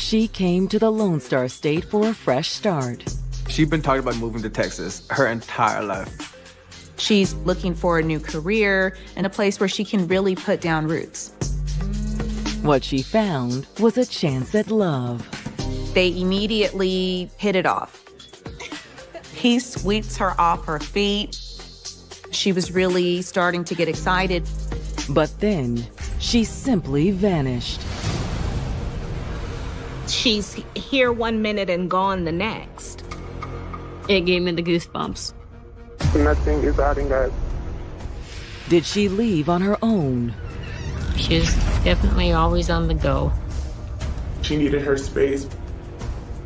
She came to the Lone Star State for a fresh start. She's been talking about moving to Texas her entire life. She's looking for a new career and a place where she can really put down roots. What she found was a chance at love. They immediately hit it off. He sweeps her off her feet. She was really starting to get excited. But then, she simply vanished. She's here 1 minute and gone the next. It gave me the goosebumps. Nothing is adding up. Did she leave on her own? She's definitely always on the go. She needed her space.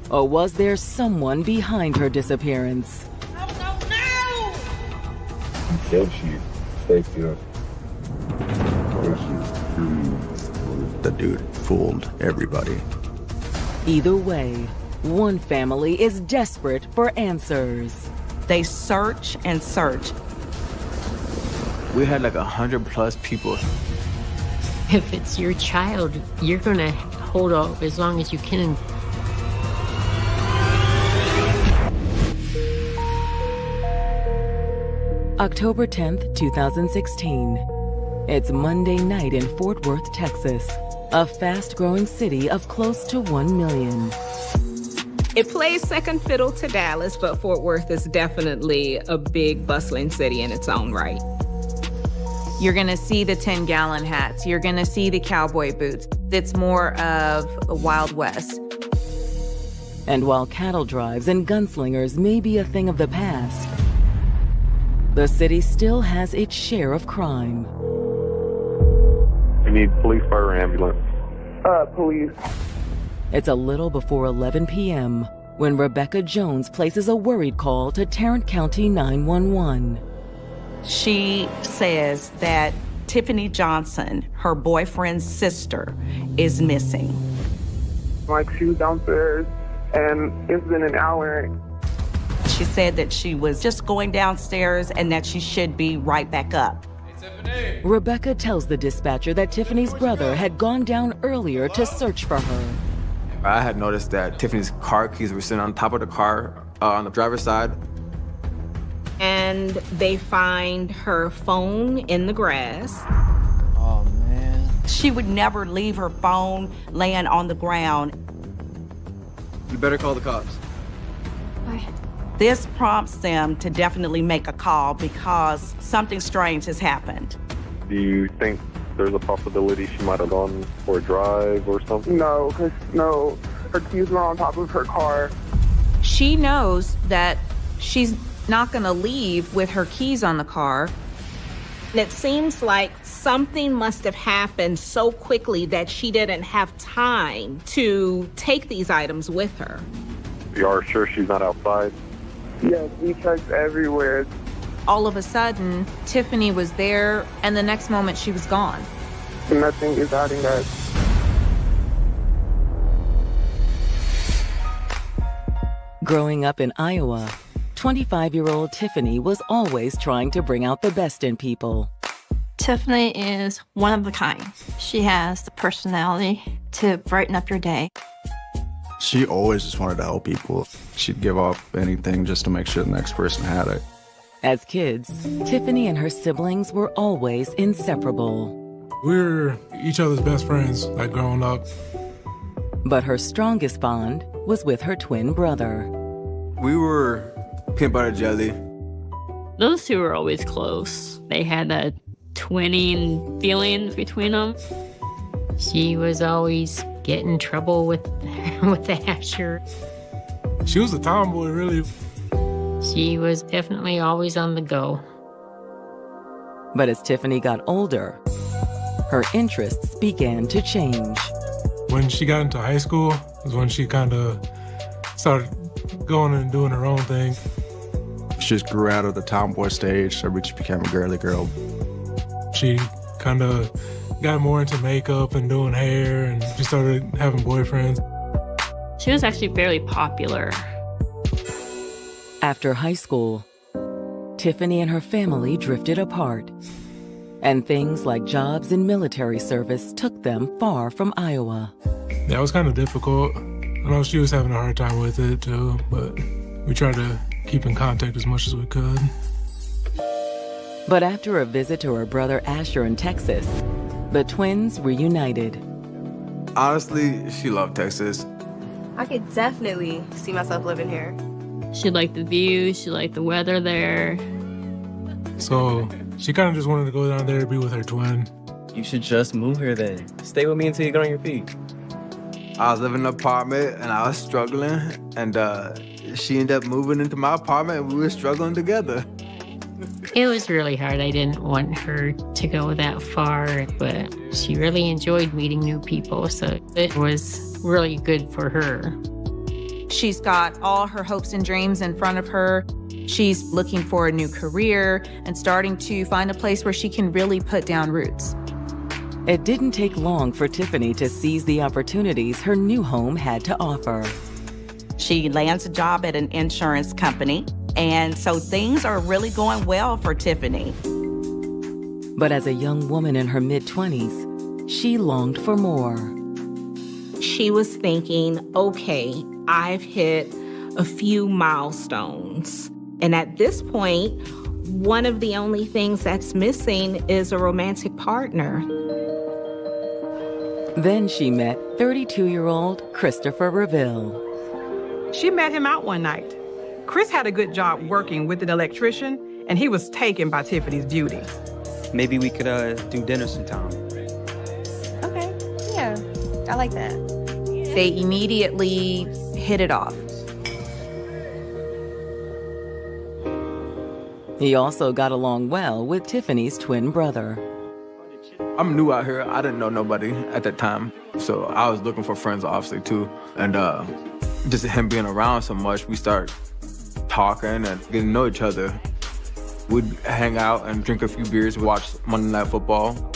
Or was there someone behind her disappearance? No! Said she faked it. The dude fooled everybody. Either way, one family is desperate for answers. They search and search. We had like 100+ people. If it's your child, you're gonna hold off as long as you can. October 10th, 2016. It's Monday night in Fort Worth, Texas, a fast-growing city of close to 1 million. It plays second fiddle to Dallas, but Fort Worth is definitely a big, bustling city in its own right. You're gonna see the 10-gallon hats. You're gonna see the cowboy boots. It's more of a Wild West. And while cattle drives and gunslingers may be a thing of the past, the city still has its share of crime. We need police, fire, and ambulance. Police. It's a little before 11 p.m. when Rebecca Jones places a worried call to Tarrant County 911. She says that Tiffany Johnson, her boyfriend's sister, is missing. Like, she was downstairs, and it's been an hour. She said that she was just going downstairs and that she should be right back up. Rebecca tells the dispatcher that Tiffany's brother had gone down earlier to search for her. I had noticed that Tiffany's car keys were sitting on top of the car on the driver's side. And they find her phone in the grass. Oh, man. She would never leave her phone laying on the ground. You better call the cops. Why? This prompts them to definitely make a call because something strange has happened. Do you think there's a possibility she might have gone for a drive or something? No, her keys were on top of her car. She knows that she's not gonna leave with her keys on the car. And it seems like something must have happened so quickly that she didn't have time to take these items with her. You are sure she's not outside? Yes, we checked everywhere. All of a sudden, Tiffany was there, and the next moment she was gone. Nothing is adding up. Growing up in Iowa, 25-year-old Tiffany was always trying to bring out the best in people. Tiffany is one of a kind. She has the personality to brighten up your day. She always just wanted to help people. She'd give up anything just to make sure the next person had it. As kids, Tiffany and her siblings were always inseparable. We were each other's best friends, like growing up. But her strongest bond was with her twin brother. We were peanut butter jelly. Those two were always close. They had a twinning feeling between them. She was always getting in trouble with Asher. She was a tomboy, really. She was definitely always on the go. But as Tiffany got older, her interests began to change. When she got into high school was when she kind of started going and doing her own thing. She just grew out of the tomboy stage, so she became a girly girl. She kind of got more into makeup and doing hair, and she started having boyfriends. She was actually fairly popular. After high school, Tiffany and her family drifted apart, and things like jobs and military service took them far from Iowa. That was kind of difficult. I know she was having a hard time with it too, but we tried to keep in contact as much as we could. But after a visit to her brother Asher in Texas, the twins reunited. Honestly, she loved Texas. I could definitely see myself living here. She liked the view, she liked the weather there. So she kind of just wanted to go down there to be with her twin. You should just move here then. Stay with me until you get on your feet. I was living in an apartment and I was struggling, and she ended up moving into my apartment and we were struggling together. It was really hard. I didn't want her to go that far, but she really enjoyed meeting new people, so it was really good for her. She's got all her hopes and dreams in front of her. She's looking for a new career and starting to find a place where she can really put down roots. It didn't take long for Tiffany to seize the opportunities her new home had to offer. She lands a job at an insurance company, and so things are really going well for Tiffany. But as a young woman in her mid-20s, she longed for more. She was thinking, okay, I've hit a few milestones. And at this point, one of the only things that's missing is a romantic partner. Then she met 32-year-old Christopher Reville. She met him out one night. Chris had a good job working with an electrician, and he was taken by Tiffany's beauty. Maybe we could do dinner sometime. Okay, yeah, I like that. They immediately hit it off. He also got along well with Tiffany's twin brother. I'm new out here. I didn't know nobody at that time. So I was looking for friends, obviously, too. And just him being around so much, we started talking and getting to know each other. We'd hang out and drink a few beers, watch Monday Night Football.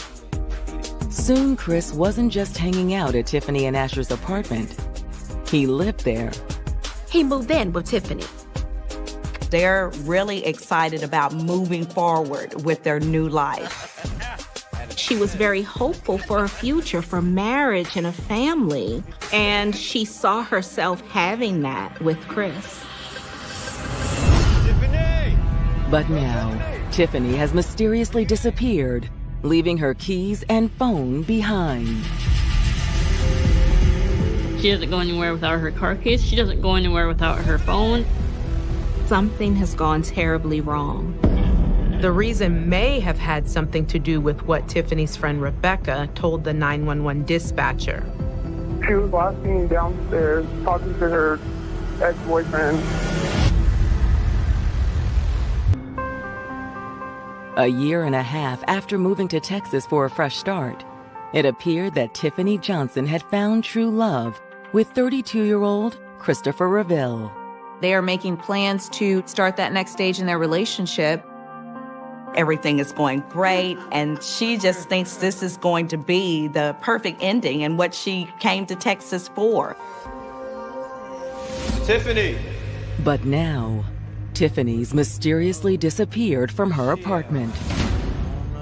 Soon, Chris wasn't just hanging out at Tiffany and Asher's apartment. He lived there. He moved in with Tiffany. They're really excited about moving forward with their new life. She was very hopeful for a future, for marriage and a family. And she saw herself having that with Chris. Tiffany! But now, Tiffany has mysteriously disappeared, leaving her keys and phone behind. She doesn't go anywhere without her car keys. She doesn't go anywhere without her phone. Something has gone terribly wrong. The reason may have had something to do with what Tiffany's friend Rebecca told the 911 dispatcher. She was last seen downstairs talking to her ex-boyfriend. A year and a half after moving to Texas for a fresh start, it appeared that Tiffany Johnson had found true love with 32-year-old Christopher Reville. They are making plans to start that next stage in their relationship. Everything is going great, and she just thinks this is going to be the perfect ending and what she came to Texas for. Tiffany! But now, Tiffany's mysteriously disappeared from her apartment.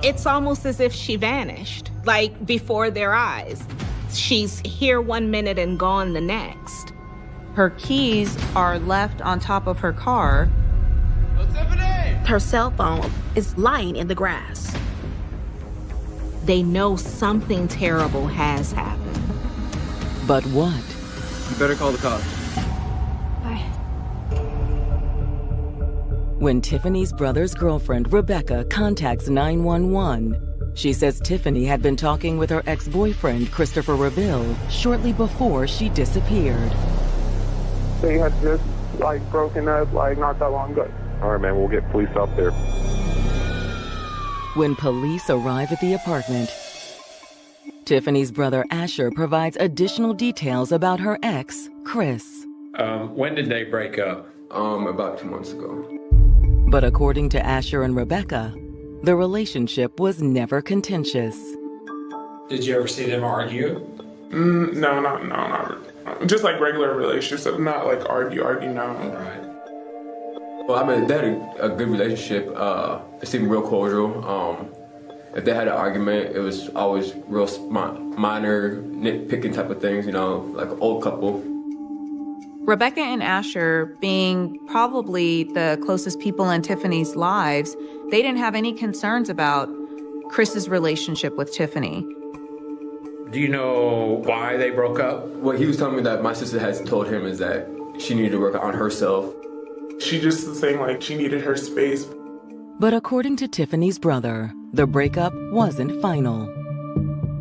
It's almost as if she vanished, like before their eyes. She's here one minute and gone the next. Her keys are left on top of her car. Her cell phone is lying in the grass. They know something terrible has happened. But what? You better call the cops. Bye. When Tiffany's brother's girlfriend, Rebecca, contacts 911, she says Tiffany had been talking with her ex-boyfriend, Christopher Reville, shortly before she disappeared. They had just, broken up, not that long ago. All right, man, we'll get police out there. When police arrive at the apartment, Tiffany's brother Asher provides additional details about her ex, Chris. When did they break up? About 2 months ago. But according to Asher and Rebecca, the relationship was never contentious. Did you ever see them argue? No, not just regular relationship, not argue, no. Right. Well, I mean, they had a good relationship. It seemed real cordial. If they had an argument, it was always real minor, nitpicking type of things, like an old couple. Rebecca and Asher, being probably the closest people in Tiffany's lives, they didn't have any concerns about Chris's relationship with Tiffany. Do you know why they broke up? What he was telling me that my sister has told him is that she needed to work on herself. She just was saying like she needed her space. But according to Tiffany's brother, the breakup wasn't final.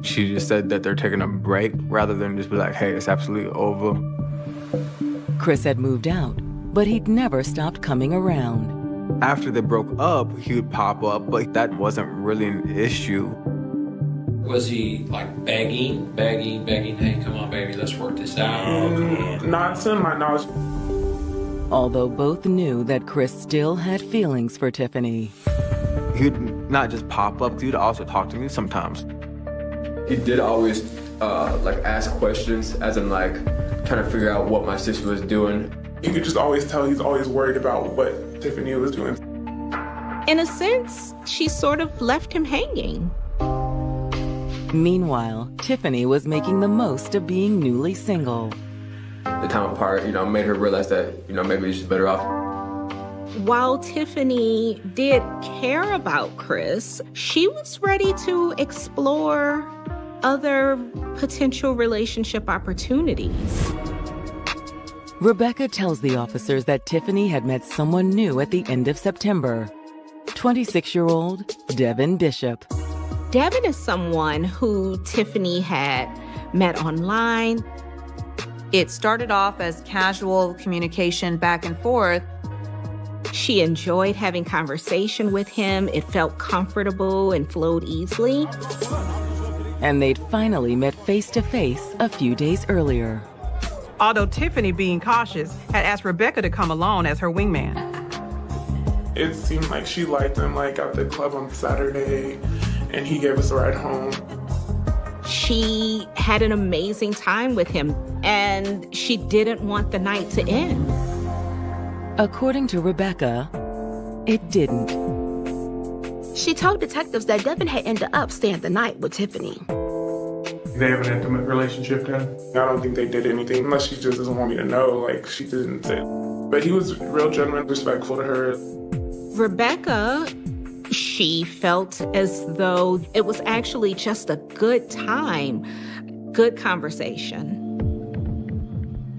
She just said that they're taking a break rather than just be like, hey, it's absolutely over. Chris had moved out, but he'd never stopped coming around. After they broke up, he would pop up, but that wasn't really an issue. Was he like begging, hey, come on, baby, let's work this out? Not to my knowledge. Although both knew that Chris still had feelings for Tiffany. He'd not just pop up, he'd also talk to me sometimes. He did always ask questions, as in like trying to figure out what my sister was doing. You could just always tell he's always worried about what Tiffany was doing. In a sense, she sort of left him hanging. Meanwhile, Tiffany was making the most of being newly single. The time apart, made her realize that, maybe she's better off. While Tiffany did care about Chris, she was ready to explore other potential relationship opportunities. Rebecca tells the officers that Tiffany had met someone new at the end of September. 26-year-old Devin Bishop. Devin is someone who Tiffany had met online. It started off as casual communication back and forth. She enjoyed having conversation with him. It felt comfortable and flowed easily. And they'd finally met face-to-face a few days earlier. Although Tiffany, being cautious, had asked Rebecca to come along as her wingman. It seemed like she liked him, like at the club on Saturday, and he gave us a ride home. She had an amazing time with him, and she didn't want the night to end. According to Rebecca, it didn't. She told detectives that Devin had ended up staying the night with Tiffany. They have an intimate relationship then? I don't think they did anything, unless she just doesn't want me to know, like she didn't say. But he was real gentleman, respectful to her. Rebecca, she felt as though it was actually just a good time, good conversation.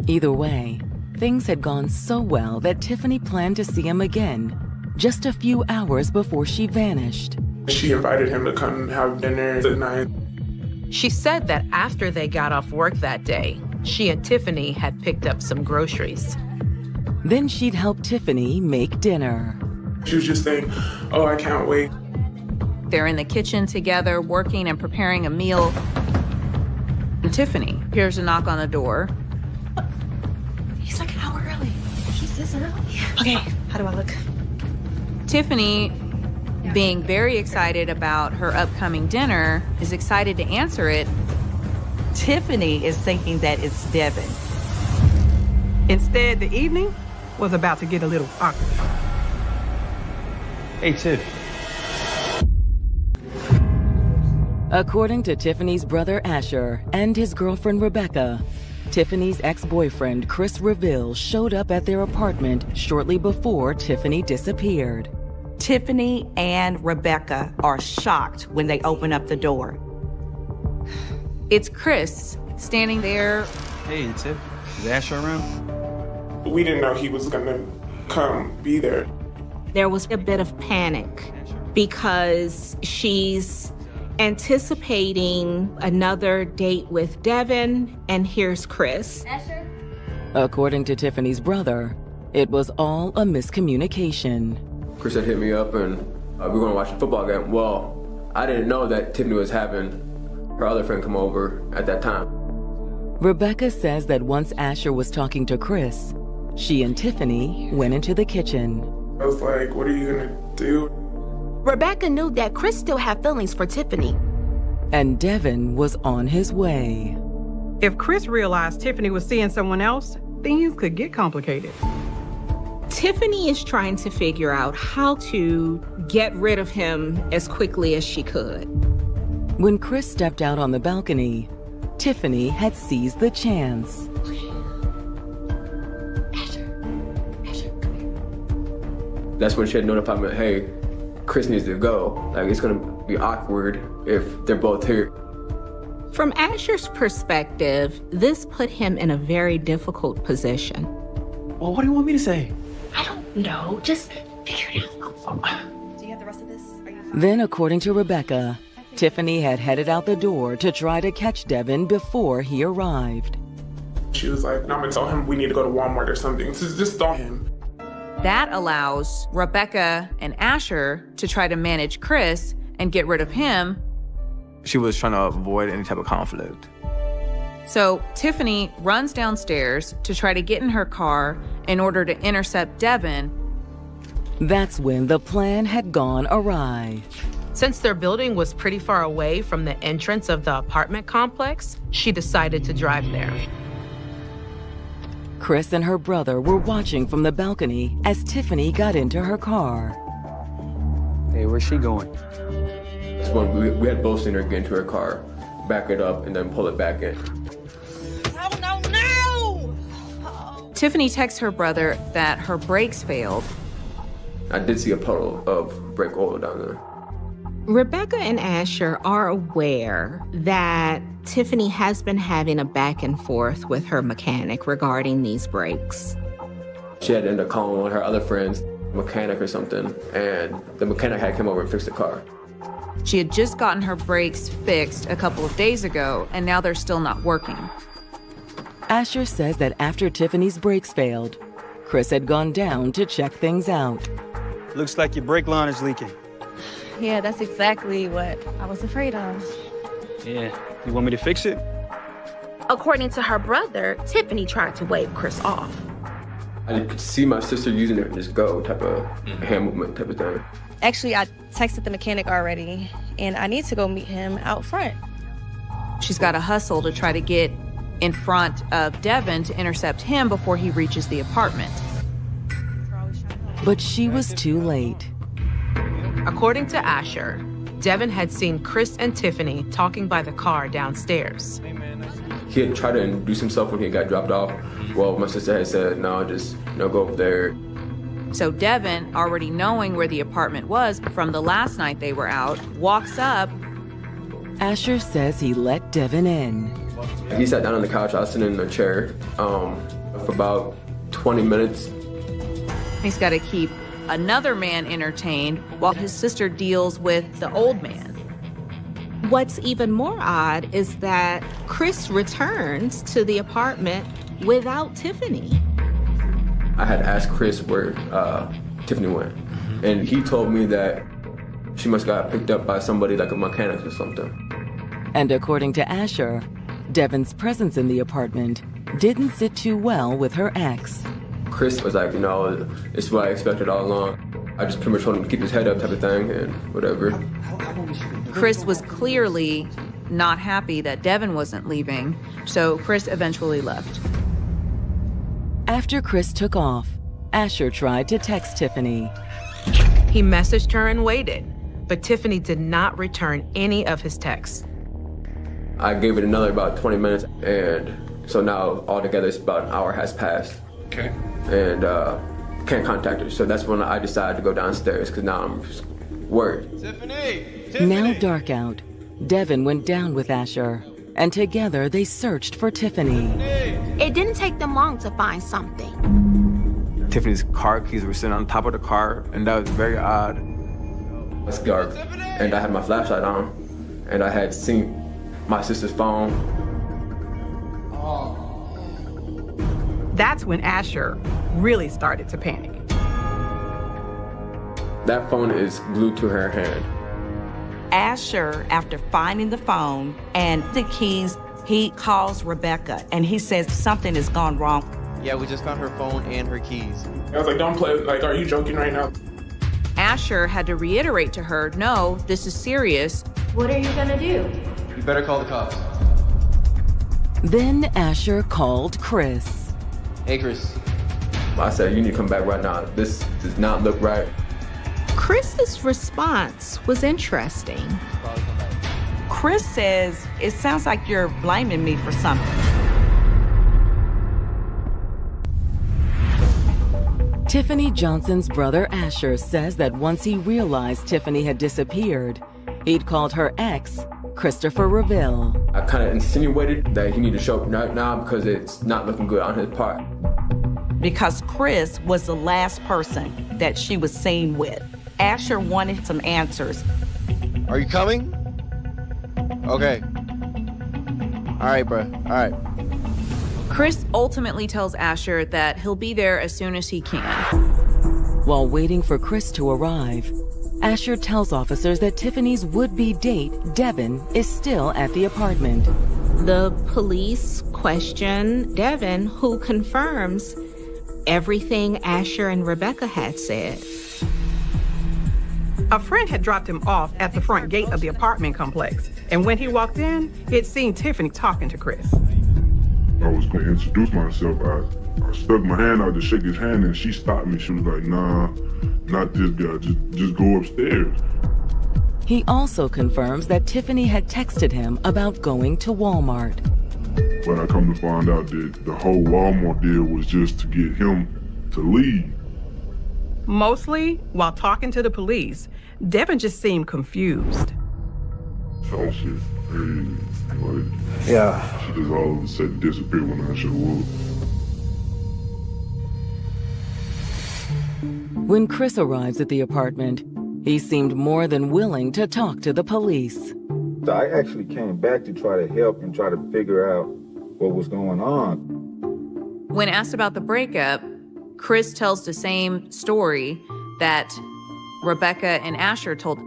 Either way, things had gone so well that Tiffany planned to see him again, just a few hours before she vanished. She invited him to come have dinner at night. She said that after they got off work that day, she and Tiffany had picked up some groceries. Then she'd help Tiffany make dinner. She was just saying, oh, I can't wait. They're in the kitchen together, working and preparing a meal. And Tiffany hears a knock on the door. He's like an hour early. He's this early? Okay, how do I look? Tiffany, being very excited about her upcoming dinner, is excited to answer it. Tiffany is thinking that it's Devin. Instead, the evening was about to get a little awkward. Hey, Tiff. According to Tiffany's brother Asher and his girlfriend Rebecca, Tiffany's ex-boyfriend Chris Reville showed up at their apartment shortly before Tiffany disappeared. Tiffany and Rebecca are shocked when they open up the door. It's Chris standing there. Hey, Tiff. Is Asher around? We didn't know he was gonna come be there. There was a bit of panic because she's anticipating another date with Devin, and here's Chris. Asher? According to Tiffany's brother, it was all a miscommunication. Chris had hit me up and we were gonna watch a football game. Well, I didn't know that Tiffany was having her other friend come over at that time. Rebecca says that once Asher was talking to Chris, she and Tiffany went into the kitchen. I was like, what are you gonna do? Rebecca knew that Chris still had feelings for Tiffany. And Devin was on his way. If Chris realized Tiffany was seeing someone else, things could get complicated. Tiffany is trying to figure out how to get rid of him as quickly as she could. When Chris stepped out on the balcony, Tiffany had seized the chance. That's when she had notified me, hey, Chris needs to go. Like, it's gonna be awkward if they're both here. From Asher's perspective, this put him in a very difficult position. Well, what do you want me to say? I don't know. Just figure it out. Do you have the rest of this? Then, according to Rebecca, Tiffany had headed out the door to try to catch Devin before he arrived. She was like, no, I'm gonna tell him we need to go to Walmart or something. Just tell him. That allows Rebecca and Asher to try to manage Chris and get rid of him. She was trying to avoid any type of conflict. So Tiffany runs downstairs to try to get in her car in order to intercept Devin. That's when the plan had gone awry. Since their building was pretty far away from the entrance of the apartment complex, she decided to drive there. Chris and her brother were watching from the balcony as Tiffany got into her car. Hey, where's she going? That's when we had both seen her get into her car, back it up, and then pull it back in. No! Tiffany texts her brother that her brakes failed. I did see a puddle of brake oil down there. Rebecca and Asher are aware that Tiffany has been having a back and forth with her mechanic regarding these brakes. She had ended up calling one of her other friends, mechanic or something, and the mechanic had come over and fixed the car. She had just gotten her brakes fixed a couple of days ago, and now they're still not working. Asher says that after Tiffany's brakes failed, Chris had gone down to check things out. Looks like your brake line is leaking. Yeah, that's exactly what I was afraid of. Yeah, you want me to fix it? According to her brother, Tiffany tried to wave Chris off. I could see my sister using it and just go type of hand movement type of thing. Actually, I texted the mechanic already, and I need to go meet him out front. She's got to hustle to try to get in front of Devin to intercept him before he reaches the apartment. But she was too late. According to Asher, Devin had seen Chris and Tiffany talking by the car downstairs. He had tried to introduce himself when he got dropped off. Well, my sister had said, no, just go over there. So Devin, already knowing where the apartment was from the last night they were out, walks up. Asher says he let Devin in. He sat down on the couch. I was sitting in a chair for about 20 minutes. He's got to keep another man entertained while his sister deals with the old man. What's even more odd is that Chris returns to the apartment without Tiffany. I had asked Chris where Tiffany went, and he told me that she must have got picked up by somebody like a mechanic or something. And according to Asher, Devin's presence in the apartment didn't sit too well with her ex. Chris was like, it's what I expected all along. I just pretty much told him to keep his head up type of thing and whatever. Chris was clearly not happy that Devin wasn't leaving, so Chris eventually left. After Chris took off, Asher tried to text Tiffany. He messaged her and waited, but Tiffany did not return any of his texts. I gave it another about 20 minutes, and so now altogether it's about an hour has passed. Okay. And can't contact her, so that's when I decided to go downstairs, because now I'm just worried. Tiffany! Now dark out, Devin went down with Asher, and together they searched for Tiffany. It didn't take them long to find something. Tiffany's car keys were sitting on top of the car, and that was very odd. It's dark, and I had my flashlight on, and I had seen my sister's phone. That's when Asher really started to panic. That phone is glued to her hand. Asher, after finding the phone and the keys, he calls Rebecca, and he says something has gone wrong. Yeah, we just found her phone and her keys. I was like, don't play, are you joking right now? Asher had to reiterate to her, no, this is serious. What are you gonna do? You better call the cops. Then Asher called Chris. Hey, Chris. I said, you need to come back right now. This does not look right. Chris's response was interesting. Chris says, it sounds like you're blaming me for something. Tiffany Johnson's brother Asher says that once he realized Tiffany had disappeared, he'd called her ex, Christopher Reville. I kind of insinuated that he needed to show up right now because it's not looking good on his part. Because Chris was the last person that she was seen with. Asher wanted some answers. Are you coming? Okay. All right, bro. All right. Chris ultimately tells Asher that he'll be there as soon as he can. While waiting for Chris to arrive, Asher tells officers that Tiffany's would-be date, Devin, is still at the apartment. The police question Devin, who confirms everything Asher and Rebecca had said. A friend had dropped him off at the front gate of the apartment complex, and when he walked in, he'd seen Tiffany talking to Chris. I was going to introduce myself. I stuck my hand out to shake his hand, and she stopped me. She was like, nah, not this guy. Just go upstairs. He also confirms that Tiffany had texted him about going to Walmart. But I come to find out that the whole Walmart deal was just to get him to leave. Mostly, while talking to the police, Devin just seemed confused. Oh, shit. Hey, like, yeah. She just all of a sudden disappeared when I showed up. When Chris arrives at the apartment, he seemed more than willing to talk to the police. I actually came back to try to help and try to figure out what was going on. When asked about the breakup, Chris tells the same story that Rebecca and Asher told.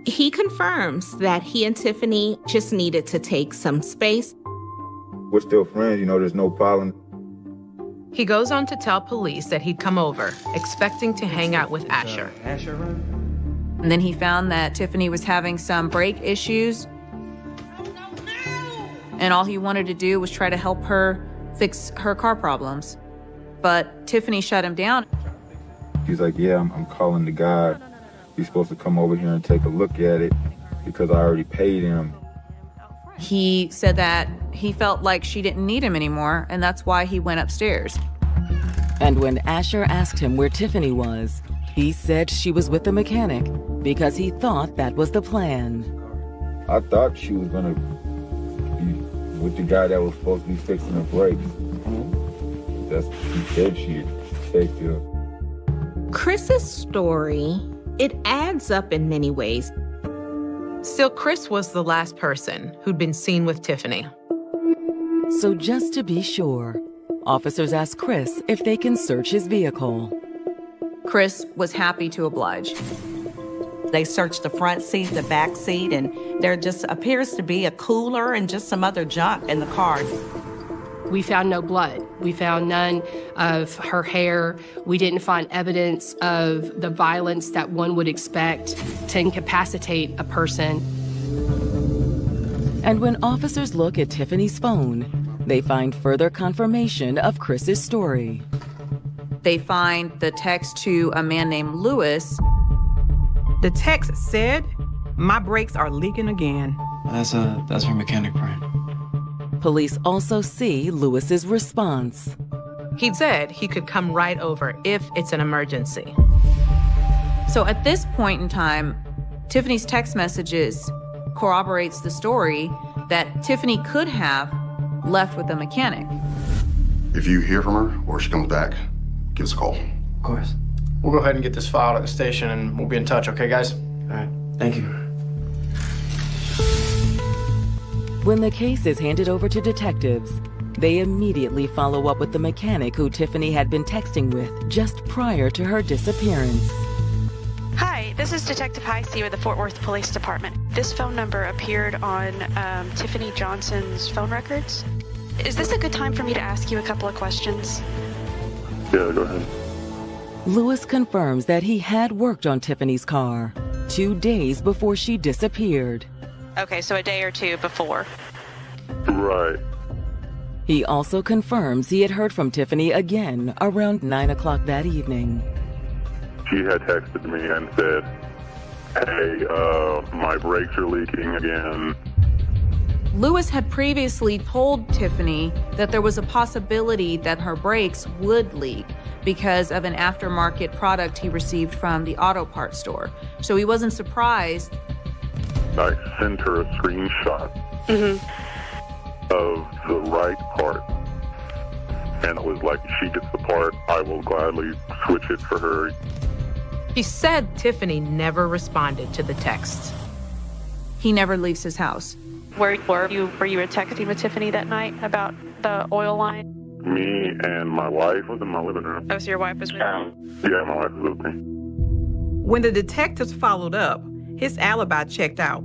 He confirms that he and Tiffany just needed to take some space. We're still friends, there's no problem. He goes on to tell police that he'd come over, expecting to hang out with Asher. And then he found that Tiffany was having some brake issues. And all he wanted to do was try to help her fix her car problems. But Tiffany shut him down. He's like, yeah, I'm calling the guy. He's supposed to come over here and take a look at it because I already paid him. He said that he felt like she didn't need him anymore, and that's why he went upstairs. And when Asher asked him where Tiffany was, he said she was with the mechanic because he thought that was the plan. I thought she was gonna be with the guy that was supposed to be fixing the brakes. That's what he said she had taken up. Chris's story, it adds up in many ways. Still, Chris was the last person who'd been seen with Tiffany. So just to be sure, officers ask Chris if they can search his vehicle. Chris was happy to oblige. They searched the front seat, the back seat, and there just appears to be a cooler and just some other junk in the car. We found no blood. We found none of her hair. We didn't find evidence of the violence that one would expect to incapacitate a person. And when officers look at Tiffany's phone, they find further confirmation of Chris's story. They find the text to a man named Lewis. The text said, "My brakes are leaking again." That's her mechanic friend. Police also see Lewis's response. He'd said he could come right over if it's an emergency. So at this point in time, Tiffany's text messages corroborates the story that Tiffany could have left with a mechanic. If you hear from her or she comes back, give us a call. Of course. We'll go ahead and get this filed at the station and we'll be in touch, okay, guys? All right. Thank you. When the case is handed over to detectives, they immediately follow up with the mechanic who Tiffany had been texting with just prior to her disappearance. Hi, this is Detective Heisey with the Fort Worth Police Department. This phone number appeared on Tiffany Johnson's phone records. Is this a good time for me to ask you a couple of questions? Yeah, go ahead. Lewis confirms that he had worked on Tiffany's car 2 days before she disappeared. Okay, so a day or two before. Right. He also confirms he had heard from Tiffany again around 9 o'clock that evening. She had texted me and said, hey, my brakes are leaking again. Lewis had previously told Tiffany that there was a possibility that her brakes would leak because of an aftermarket product he received from the auto parts store. So he wasn't surprised. I sent her a screenshot of the right part. And it was like, if she gets the part, I will gladly switch it for her. She said Tiffany never responded to the texts. He never leaves his house. Were you texting with Tiffany that night about the oil line? Me and my wife was in my living room. Oh, so your wife was with you? Yeah, my wife was with me. When the detectives followed up, his alibi checked out.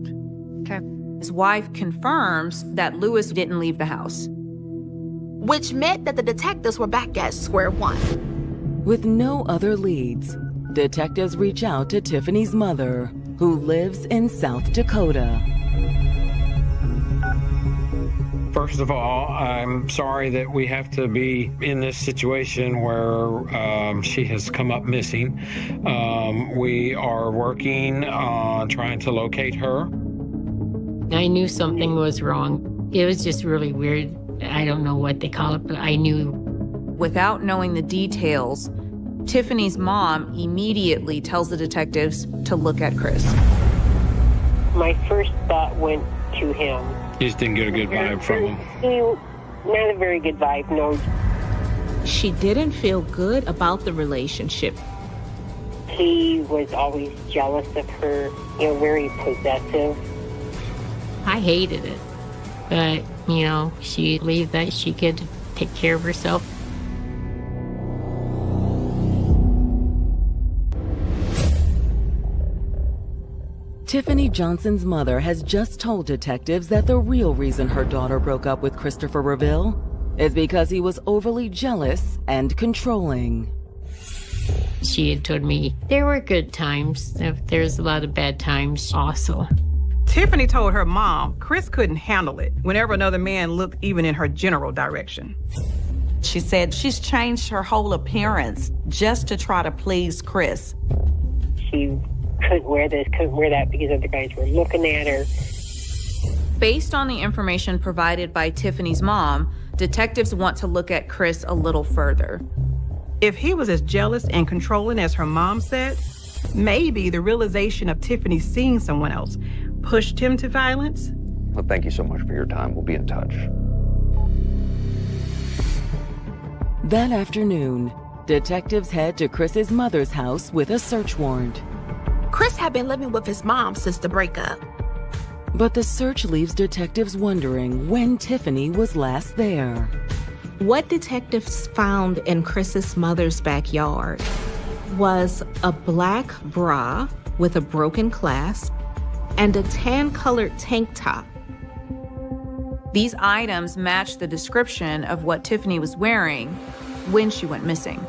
Okay. His wife confirms that Lewis didn't leave the house, which meant that the detectives were back at square one. With no other leads, detectives reach out to Tiffany's mother, who lives in South Dakota. First of all, I'm sorry that we have to be in this situation where she has come up missing. We are working on trying to locate her. I knew something was wrong. It was just really weird. I don't know what they call it, but I knew. Without knowing the details, Tiffany's mom immediately tells the detectives to look at Chris. My first thought went to him. You just didn't get a good vibe from him. Not a very good vibe, no. She didn't feel good about the relationship. He was always jealous of her, very possessive. I hated it. But, she believed that she could take care of herself. Tiffany Johnson's mother has just told detectives that the real reason her daughter broke up with Christopher Reveal is because he was overly jealous and controlling. She had told me there were good times. There's a lot of bad times also. Tiffany told her mom Chris couldn't handle it whenever another man looked even in her general direction. She said she's changed her whole appearance just to try to please Chris. She couldn't wear this, couldn't wear that because other guys were looking at her. Based on the information provided by Tiffany's mom, detectives want to look at Chris a little further. If he was as jealous and controlling as her mom said, maybe the realization of Tiffany seeing someone else pushed him to violence. Well, thank you so much for your time. We'll be in touch. That afternoon, detectives head to Chris's mother's house with a search warrant. Chris had been living with his mom since the breakup. But the search leaves detectives wondering when Tiffany was last there. What detectives found in Chris's mother's backyard was a black bra with a broken clasp and a tan-colored tank top. These items match the description of what Tiffany was wearing when she went missing.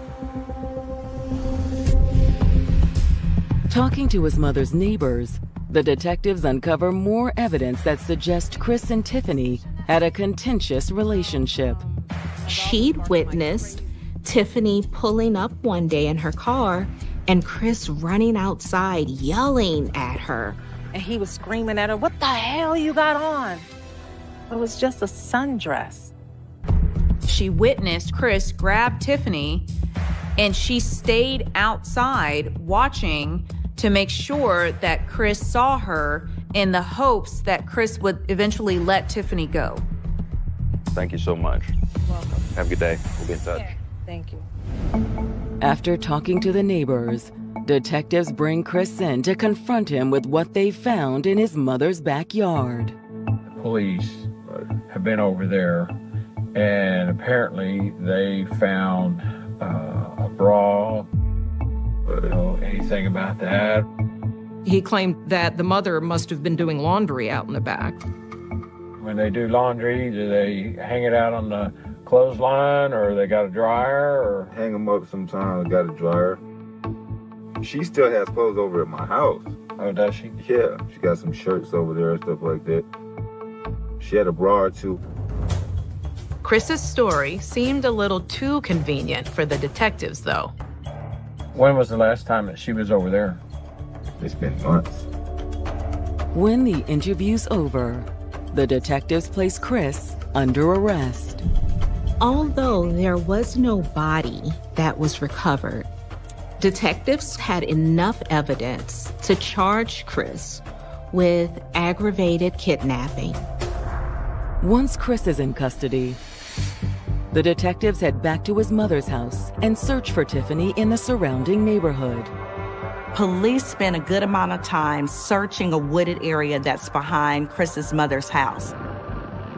Talking to his mother's neighbors, the detectives uncover more evidence that suggests Chris and Tiffany had a contentious relationship. She'd witnessed Tiffany pulling up one day in her car and Chris running outside yelling at her. And he was screaming at her, "What the hell you got on?" It was just a sundress. She witnessed Chris grab Tiffany, and she stayed outside watching to make sure that Chris saw her in the hopes that Chris would eventually let Tiffany go. Thank you so much. Welcome. Have a good day. We'll be in touch. Yeah, thank you. After talking to the neighbors, detectives bring Chris in to confront him with what they found in his mother's backyard. The police have been over there, and apparently they found a bra. Know anything about that? He claimed that the mother must have been doing laundry out in the back. When they do laundry, do they hang it out on the clothesline, or they got a dryer, or hang them up sometimes? Got a dryer. She still has clothes over at my house. Oh, does she? Yeah, she got some shirts over there and stuff like that. She had a bra or two. Chris's story seemed a little too convenient for the detectives, though. When was the last time that she was over there? It's been months. When the interview's over, The detectives place Chris under arrest. Although there was no body that was recovered, detectives had enough evidence to charge Chris with aggravated kidnapping. Once Chris is in custody, the detectives head back to his mother's house and search for Tiffany in the surrounding neighborhood. Police spent a good amount of time searching a wooded area that's behind Chris's mother's house.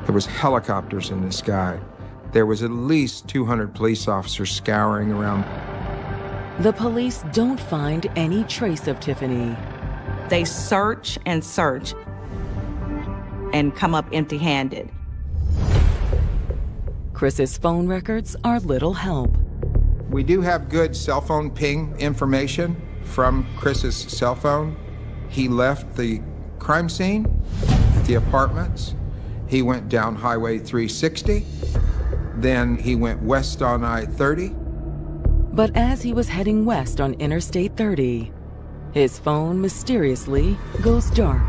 There was helicopters in the sky. There was at least 200 police officers scouring around. The police don't find any trace of Tiffany. They search and search and come up empty-handed. Chris's phone records are little help. We do have good cell phone ping information from Chris's cell phone. He left the crime scene, the apartments. He went down Highway 360. Then he went west on I-30. But as he was heading west on Interstate 30, his phone mysteriously goes dark.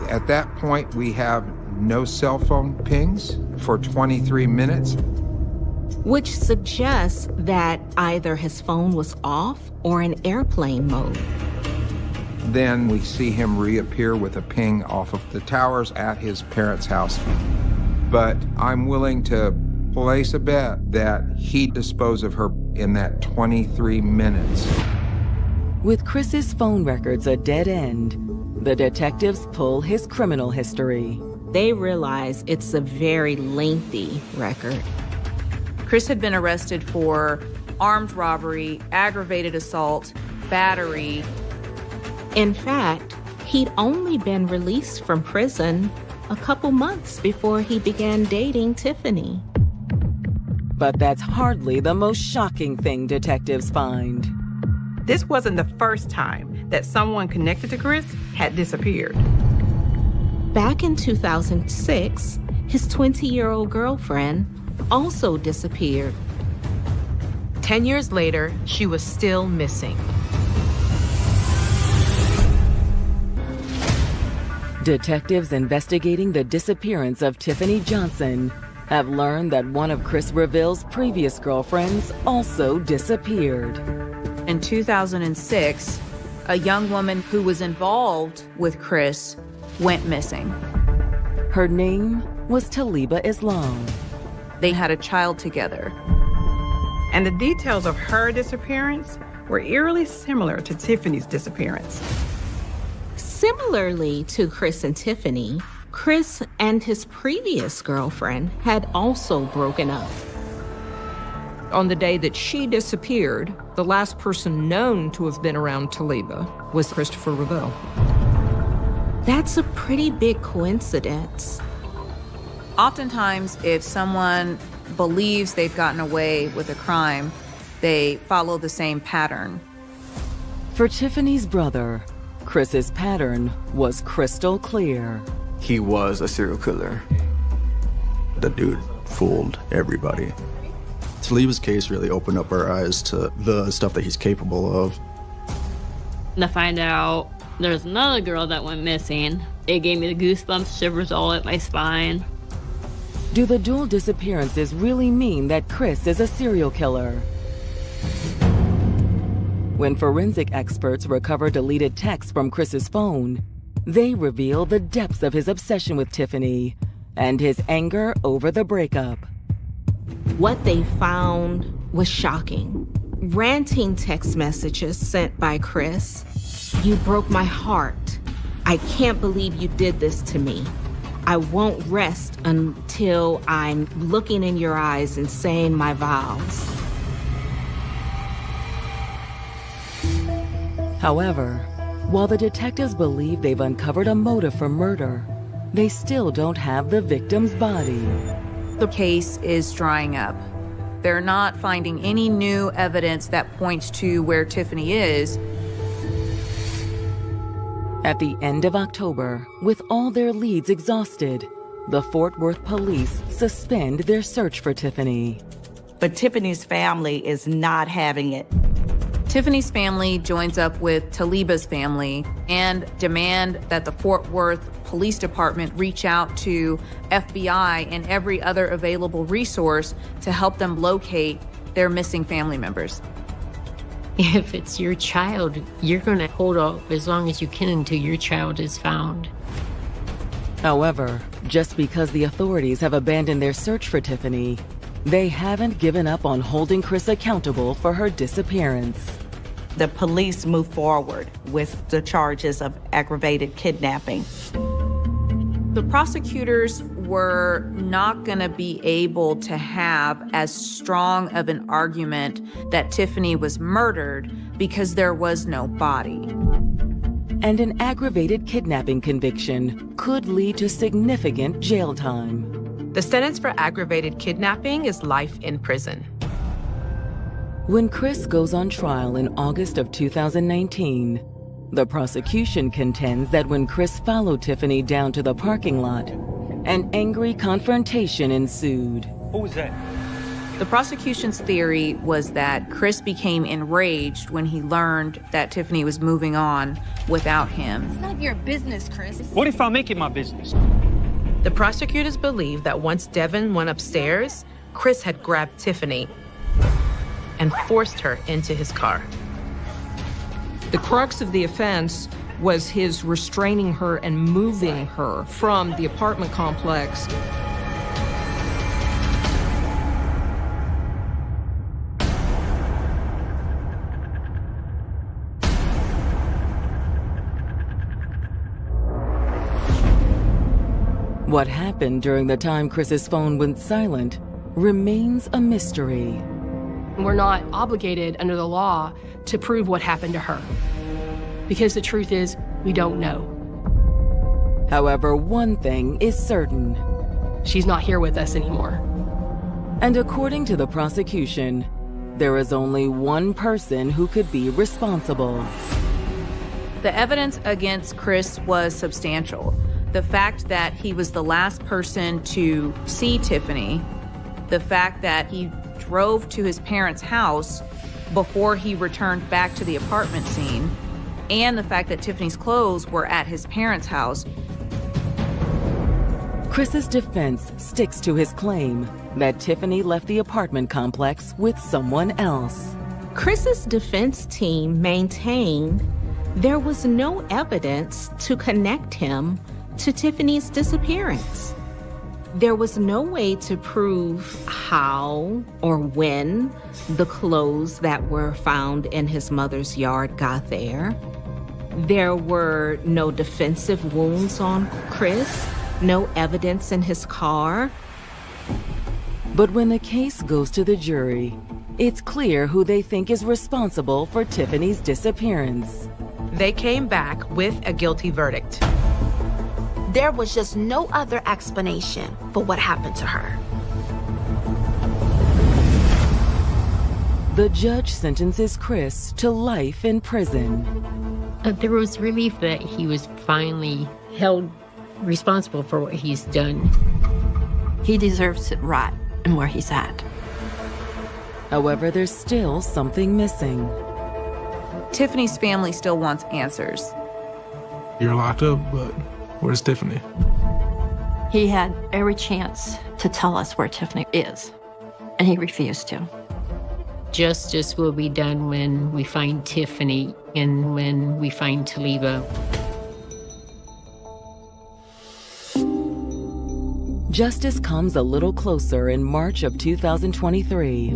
At that point, we have no cell phone pings for 23 minutes. Which suggests that either his phone was off or in airplane mode. Then we see him reappear with a ping off of the towers at his parents' house. But I'm willing to place a bet that he disposed of her in that 23 minutes. With Chris's phone records a dead end, the detectives pull his criminal history. They realize it's a very lengthy record. Chris had been arrested for armed robbery, aggravated assault, battery. In fact, he'd only been released from prison a couple months before he began dating Tiffany. But that's hardly the most shocking thing detectives find. This wasn't the first time that someone connected to Chris had disappeared. Back in 2006, his 20-year-old girlfriend also disappeared. 10 years later, she was still missing. Detectives investigating the disappearance of Tiffany Johnson have learned that one of Chris Reville's previous girlfriends also disappeared. In 2006, a young woman who was involved with Chris went missing. Her name was Taliba Islam. They had a child together. And the details of her disappearance were eerily similar to Tiffany's disappearance. Similarly to Chris and Tiffany, Chris and his previous girlfriend had also broken up. On the day that she disappeared, the last person known to have been around Taliba was Christopher Reville. That's a pretty big coincidence. Oftentimes, if someone believes they've gotten away with a crime, they follow the same pattern. For Tiffany's brother, Chris's pattern was crystal clear. He was a serial killer. The dude fooled everybody. Taliba's case really opened up our eyes to the stuff that he's capable of. To find out there's another girl that went missing, it gave me the goosebumps, shivers all up my spine. Do the dual disappearances really mean that Chris is a serial killer? When forensic experts recover deleted texts from Chris's phone, they reveal the depths of his obsession with Tiffany and his anger over the breakup. What they found was shocking. Ranting text messages sent by Chris. "You broke my heart. I can't believe you did this to me. I won't rest until I'm looking in your eyes and saying my vows." However, while the detectives believe they've uncovered a motive for murder, they still don't have the victim's body. The case is drying up. They're not finding any new evidence that points to where Tiffany is. At the end of October, with all their leads exhausted, the Fort Worth police suspend their search for Tiffany. But Tiffany's family is not having it. Tiffany's family joins up with Taliba's family and demand that the Fort Worth police department reach out to FBI and every other available resource to help them locate their missing family members. If it's your child, you're going to hold off as long as you can until your child is found. However, just because the authorities have abandoned their search for Tiffany, they haven't given up on holding Chris accountable for her disappearance. The police move forward with the charges of aggravated kidnapping. The prosecutors were not going to be able to have as strong of an argument that Tiffany was murdered because there was no body. And an aggravated kidnapping conviction could lead to significant jail time. The sentence for aggravated kidnapping is life in prison. When Chris goes on trial in August of 2019, the prosecution contends that when Chris followed Tiffany down to the parking lot, an angry confrontation ensued. Who was that? The prosecution's theory was that Chris became enraged when he learned that Tiffany was moving on without him. It's none of your business, Chris. What if I make it my business? The prosecutors believe that once Devin went upstairs, Chris had grabbed Tiffany and forced her into his car. The crux of the offense was his restraining her and moving her from the apartment complex. What happened during the time Chris's phone went silent remains a mystery. We're not obligated under the law to prove what happened to her, because the truth is, we don't know. However, one thing is certain. She's not here with us anymore. And according to the prosecution, there is only one person who could be responsible. The evidence against Chris was substantial. The fact that he was the last person to see Tiffany, the fact that he drove to his parents' house before he returned back to the apartment scene, and the fact that Tiffany's clothes were at his parents' house. Chris's defense sticks to his claim that Tiffany left the apartment complex with someone else. Chris's defense team maintained there was no evidence to connect him to Tiffany's disappearance. There was no way to prove how or when the clothes that were found in his mother's yard got there. There were no defensive wounds on Chris, no evidence in his car. But when the case goes to the jury, it's clear who they think is responsible for Tiffany's disappearance. They came back with a guilty verdict. There was just no other explanation for what happened to her. The judge sentences Chris to life in prison. There was relief that he was finally held responsible for what he's done. He deserves it right and where he's at. However, there's still something missing. Tiffany's family still wants answers. You're locked up, but where's Tiffany? He had every chance to tell us where Tiffany is, and he refused to. Justice will be done when we find Tiffany and when we find Taliba. Justice comes a little closer in March of 2023,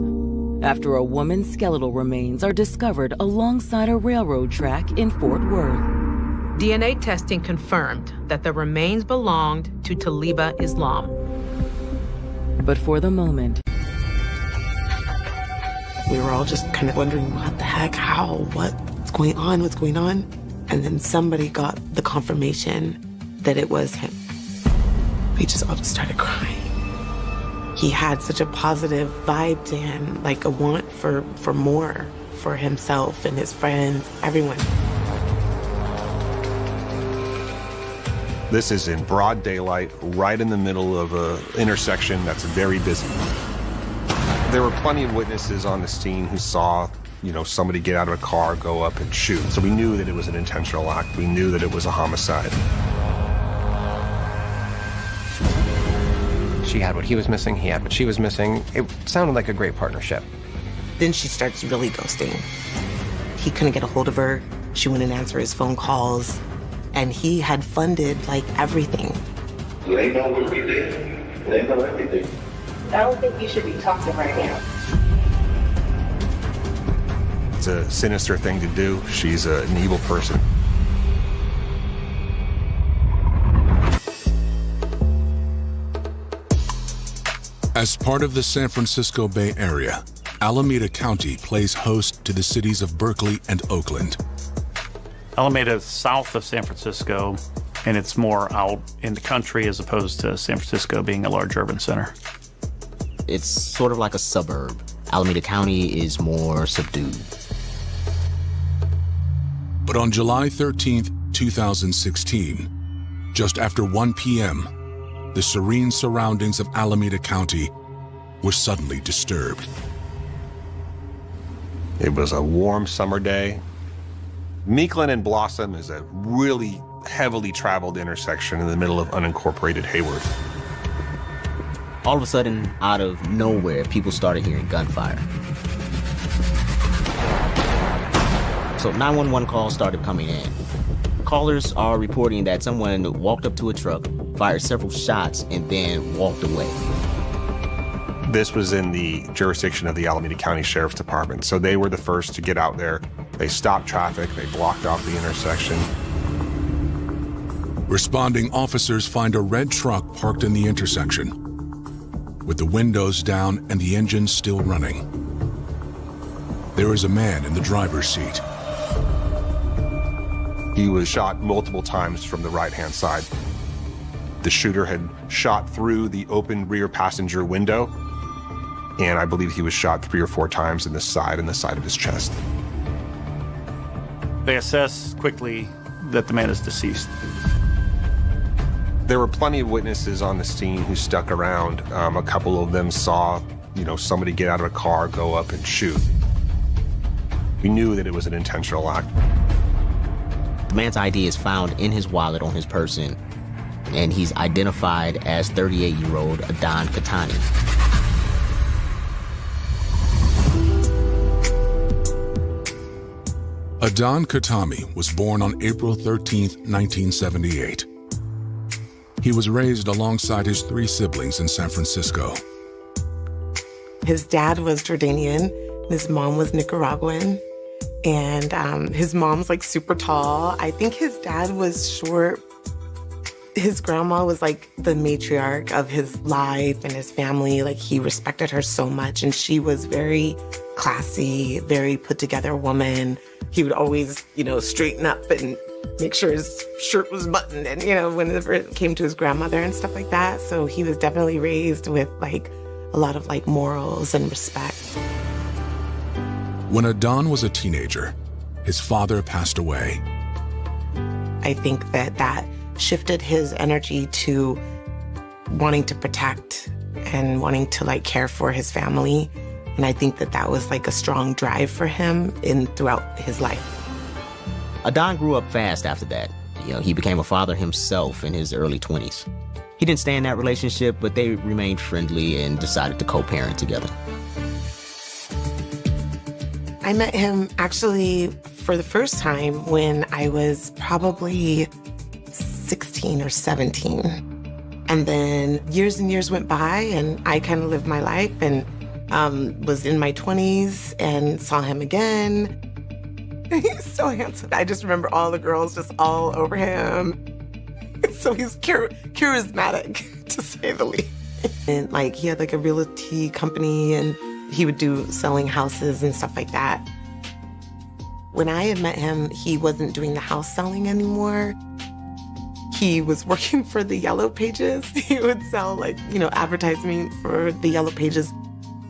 after a woman's skeletal remains are discovered alongside a railroad track in Fort Worth. DNA testing confirmed that the remains belonged to Taliba Islam. But for the moment, we were all just kind of wondering, what the heck, how, what's going on? And then somebody got the confirmation that it was him. We just all started crying. He had such a positive vibe to him, like a want for more, for himself and his friends, everyone. This is in broad daylight, right in the middle of an intersection that's very busy. There were plenty of witnesses on the scene who saw, somebody get out of a car, go up and shoot. So we knew that it was an intentional act. We knew that it was a homicide. She had what he was missing, he had what she was missing. It sounded like a great partnership. Then she starts really ghosting. He couldn't get a hold of her. She wouldn't answer his phone calls. And he had funded, like, everything. They know what we did. They know everything. I don't think you should be talking right now. It's a sinister thing to do. She's an evil person. As part of the San Francisco Bay Area, Alameda County plays host to the cities of Berkeley and Oakland. Alameda is south of San Francisco, and it's more out in the country as opposed to San Francisco being a large urban center. It's sort of like a suburb. Alameda County is more subdued. But on July 13th, 2016, just after 1 p.m., the serene surroundings of Alameda County were suddenly disturbed. It was a warm summer day. Meekland and Blossom is a really heavily traveled intersection in the middle of unincorporated Hayward. All of a sudden, out of nowhere, people started hearing gunfire. So 911 calls started coming in. Callers are reporting that someone walked up to a truck, fired several shots, and then walked away. This was in the jurisdiction of the Alameda County Sheriff's Department, so they were the first to get out there. They stopped traffic, they blocked off the intersection. Responding officers find a red truck parked in the intersection, with the windows down and the engine still running. There is a man in the driver's seat. He was shot multiple times from the right-hand side. The shooter had shot through the open rear passenger window, and I believe he was shot 3 or 4 times in the side and the side of his chest. They assess quickly that the man is deceased. There were plenty of witnesses on the scene who stuck around. A couple of them saw, somebody get out of a car, go up and shoot. We knew that it was an intentional act. The man's ID is found in his wallet on his person, and he's identified as 38-year-old Adon Khatani. Adon Khatami was born on April 13, 1978. He was raised alongside his 3 siblings in San Francisco. His dad was Jordanian, and his mom was Nicaraguan. And his mom's like super tall. I think his dad was short. His grandma was like the matriarch of his life and his family. Like, he respected her so much, and she was very classy, very put together woman. He would always, straighten up and make sure his shirt was buttoned, and, whenever it came to his grandmother and stuff like that. So he was definitely raised with like a lot of like morals and respect. When Adon was a teenager, his father passed away. I think that shifted his energy to wanting to protect and wanting to like care for his family. And I think that was like a strong drive for him throughout his life. Adon grew up fast after that. He became a father himself in his early 20s. He didn't stay in that relationship, but they remained friendly and decided to co-parent together. I met him actually for the first time when I was probably 16 or 17. And then years and years went by, and I kind of lived my life and was in my 20s and saw him again. He's so handsome. I just remember all the girls just all over him. So he's charismatic, to say the least. And like, he had like a realty company, and he would do selling houses and stuff like that. When I had met him, he wasn't doing the house selling anymore. He was working for the Yellow Pages. He would sell like, advertising for the Yellow Pages.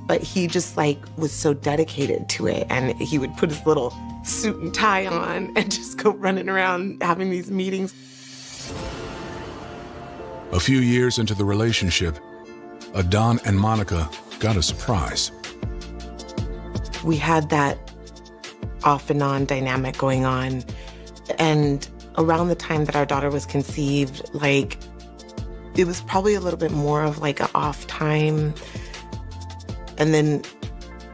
But he just like was so dedicated to it. And he would put his little suit and tie on and just go running around having these meetings. A few years into the relationship, Adon and Monica got a surprise. We had that off and on dynamic going on. And around the time that our daughter was conceived, like, It was probably a little bit more of like an off time. And then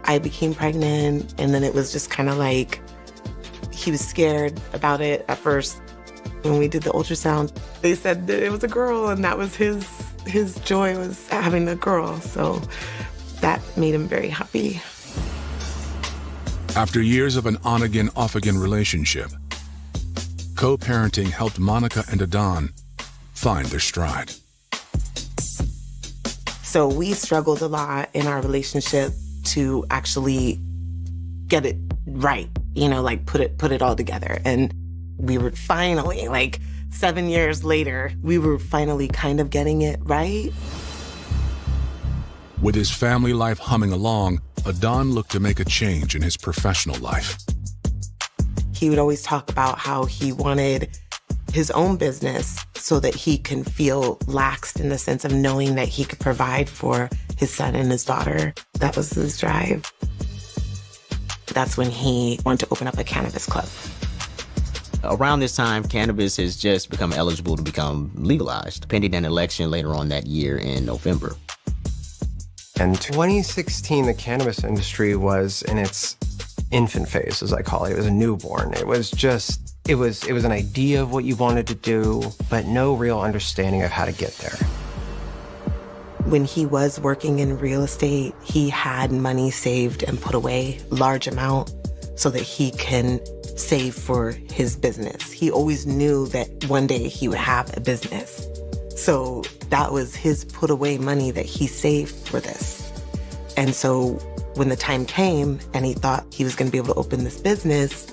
I became pregnant, and then it was just kind of like he was scared about it at first. When we did the ultrasound, they said that it was a girl, and that was his joy was having a girl. So that made him very happy. After years of an on-again, off-again relationship, co-parenting helped Monica and Adon find their stride. So we struggled a lot in our relationship to actually get it right, you know, like put it all together. And we were finally, like 7 years later, we were finally kind of getting it right. With his family life humming along, Adon looked to make a change in his professional life. He would always talk about how he wanted his own business so that he can feel laxed in the sense of knowing that he could provide for his son and his daughter. That was his drive. That's when he wanted to open up a cannabis club. Around this time, cannabis has just become eligible to become legalized, pending an election later on that year in November. In 2016, the cannabis industry was in its infant phase, as I call it. It was a newborn. It was an idea of what you wanted to do, but no real understanding of how to get there. When he was working in real estate, he had money saved and put away, large amount, so that he can save for his business. He always knew that one day he would have a business. So that was his put away money that he saved for this. And so when the time came and he thought he was going to be able to open this business,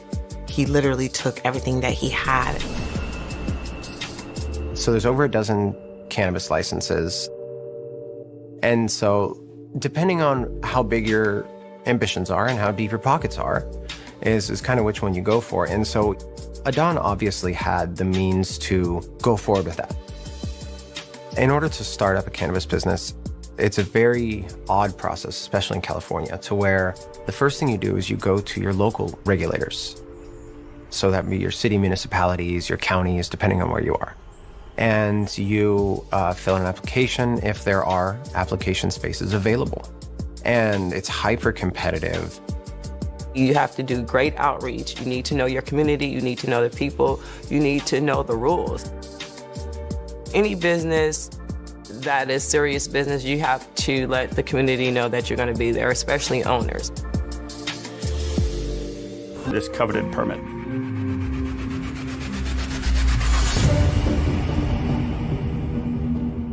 he literally took everything that he had. So there's over a dozen cannabis licenses. And so depending on how big your ambitions are and how deep your pockets are is kind of which one you go for. And so Adon obviously had the means to go forward with that. In order to start up a cannabis business, it's a very odd process, especially in California, to where the first thing you do is you go to your local regulators. So that would be your city municipalities, your counties, depending on where you are. And you fill in an application if there are application spaces available. And it's hyper competitive. You have to do great outreach. You need to know your community. You need to know the people. You need to know the rules. Any business that is serious business, you have to let the community know that you're going to be there, especially owners. This coveted permit.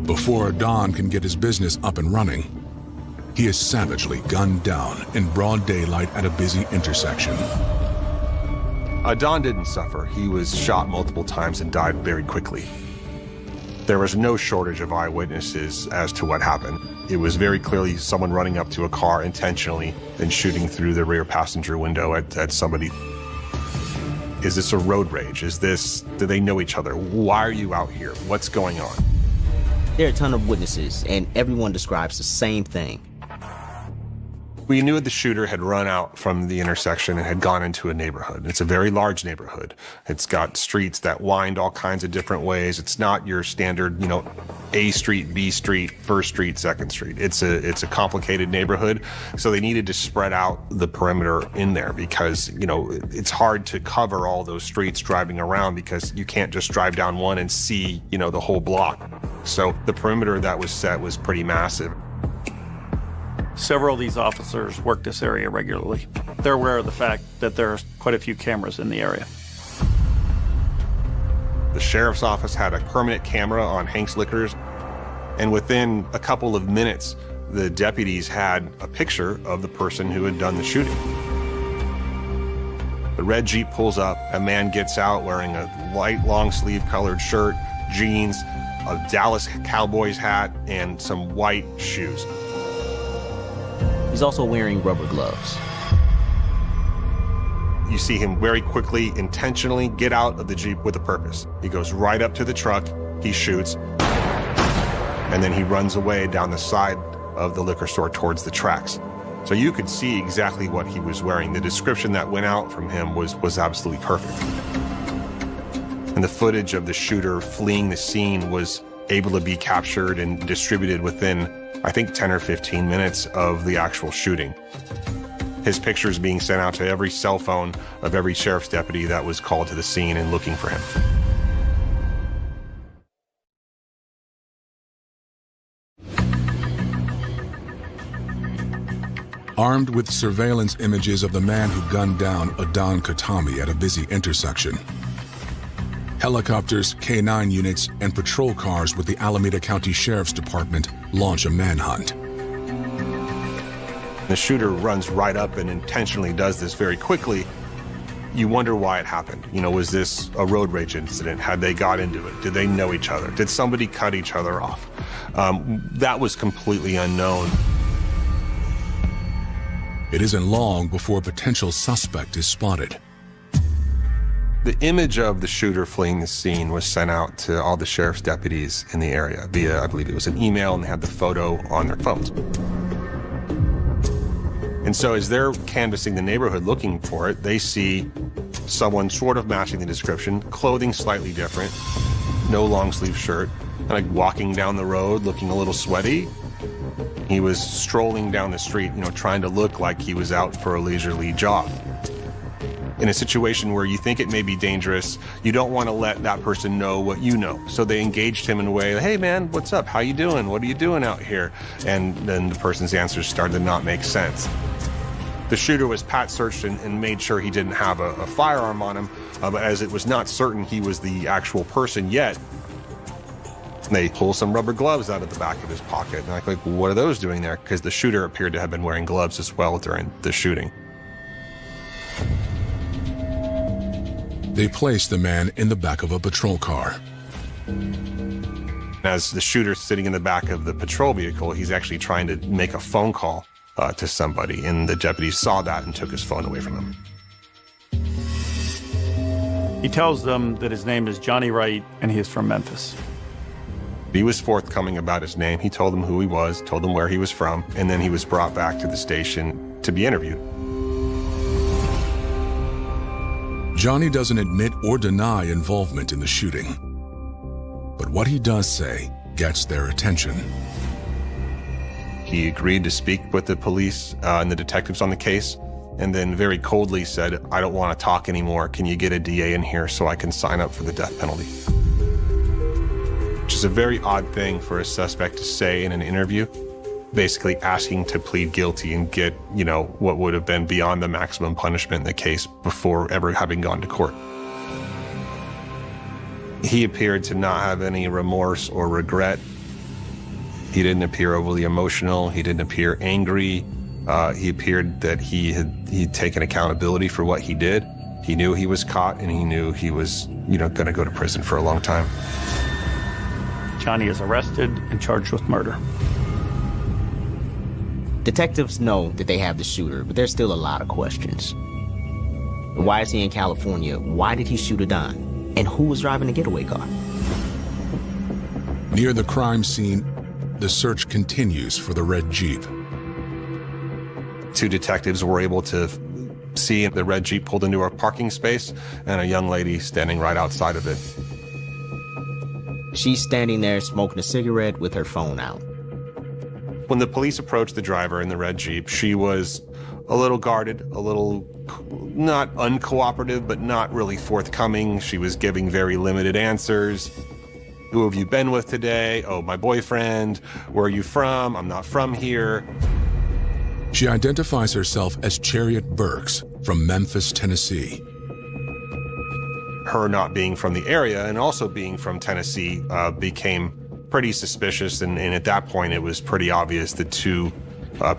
Before Adon can get his business up and running, he is savagely gunned down in broad daylight at a busy intersection. Adon didn't suffer. He was shot multiple times and died very quickly. There was no shortage of eyewitnesses as to what happened. It was very clearly someone running up to a car intentionally and shooting through the rear passenger window at somebody. Is this a road rage? Do they know each other? Why are you out here? What's going on? There are a ton of witnesses, and everyone describes the same thing. We knew the shooter had run out from the intersection and had gone into a neighborhood. It's a very large neighborhood. It's got streets that wind all kinds of different ways. It's not your standard, A street, B street, first street, second street. It's a complicated neighborhood. So they needed to spread out the perimeter in there because, it's hard to cover all those streets driving around because you can't just drive down one and see, the whole block. So the perimeter that was set was pretty massive. Several of these officers work this area regularly. They're aware of the fact that there's quite a few cameras in the area. The sheriff's office had a permanent camera on Hank's Liquors, and within a couple of minutes, the deputies had a picture of the person who had done the shooting. The red Jeep pulls up, a man gets out wearing a light long-sleeve colored shirt, jeans, a Dallas Cowboys hat, and some white shoes. He's also wearing rubber gloves. You see him very quickly, intentionally get out of the Jeep with a purpose. He goes right up to the truck, he shoots, and then he runs away down the side of the liquor store towards the tracks. So you could see exactly what he was wearing. The description that went out from him was absolutely perfect. And the footage of the shooter fleeing the scene was able to be captured and distributed within, I think, 10 or 15 minutes of the actual shooting. His pictures being sent out to every cell phone of every sheriff's deputy that was called to the scene and looking for him. Armed with surveillance images of the man who gunned down Adan Khatami at a busy intersection, helicopters, K-9 units, and patrol cars with the Alameda County Sheriff's Department launch a manhunt. The shooter runs right up and intentionally does this very quickly. You wonder why it happened. You know, was this a road rage incident? Had they got into it? Did they know each other? Did somebody cut each other off? That was completely unknown. It isn't long before a potential suspect is spotted. The image of the shooter fleeing the scene was sent out to all the sheriff's deputies in the area via, I believe it was an email, and they had the photo on their phones. And so as they're canvassing the neighborhood looking for it, they see someone sort of matching the description, clothing slightly different, no long sleeve shirt, like walking down the road looking a little sweaty. He was strolling down the street, you know, trying to look like he was out for a leisurely jog. In a situation where you think it may be dangerous, you don't want to let that person know what you know. So they engaged him in a way, hey man, what's up? How you doing? What are you doing out here? And then the person's answers started to not make sense. The shooter was pat searched and made sure he didn't have a firearm on him, but as it was not certain he was the actual person yet, they pull some rubber gloves out of the back of his pocket. And I'm like, what are those doing there? Because the shooter appeared to have been wearing gloves as well during the shooting. They place the man in the back of a patrol car. As the shooter's sitting in the back of the patrol vehicle, he's actually trying to make a phone call to somebody, and the deputies saw that and took his phone away from him. He tells them that his name is Johnny Wright and he is from Memphis. He was forthcoming about his name. He told them who he was, told them where he was from, and then he was brought back to the station to be interviewed. Johnny doesn't admit or deny involvement in the shooting. But what he does say gets their attention. He agreed to speak with the police and the detectives on the case, and then very coldly said, I don't want to talk anymore. Can you get a DA in here so I can sign up for the death penalty? Which is a very odd thing for a suspect to say in an interview, basically asking to plead guilty and get, you know, what would have been beyond the maximum punishment in the case before ever having gone to court. He appeared to not have any remorse or regret. He didn't appear overly emotional. He didn't appear angry. He appeared that he'd taken accountability for what he did. He knew he was caught, and he knew he was, you know, going to go to prison for a long time. Johnny is arrested and charged with murder. Detectives know that they have the shooter, but there's still a lot of questions. Why is he in California? Why did he shoot Adan? And who was driving the getaway car? Near the crime scene, the search continues for the red Jeep. Two detectives were able to see the red Jeep pulled into a parking space and a young lady standing right outside of it. She's standing there smoking a cigarette with her phone out. When the police approached the driver in the red Jeep, she was a little guarded, a little not uncooperative, but not really forthcoming. She was giving very limited answers. Who have you been with today? Oh, my boyfriend. Where are you from? I'm not from here. She identifies herself as Chariot Burks from Memphis, Tennessee. Her not being from the area and also being from Tennessee became pretty suspicious, and at that point it was pretty obvious the two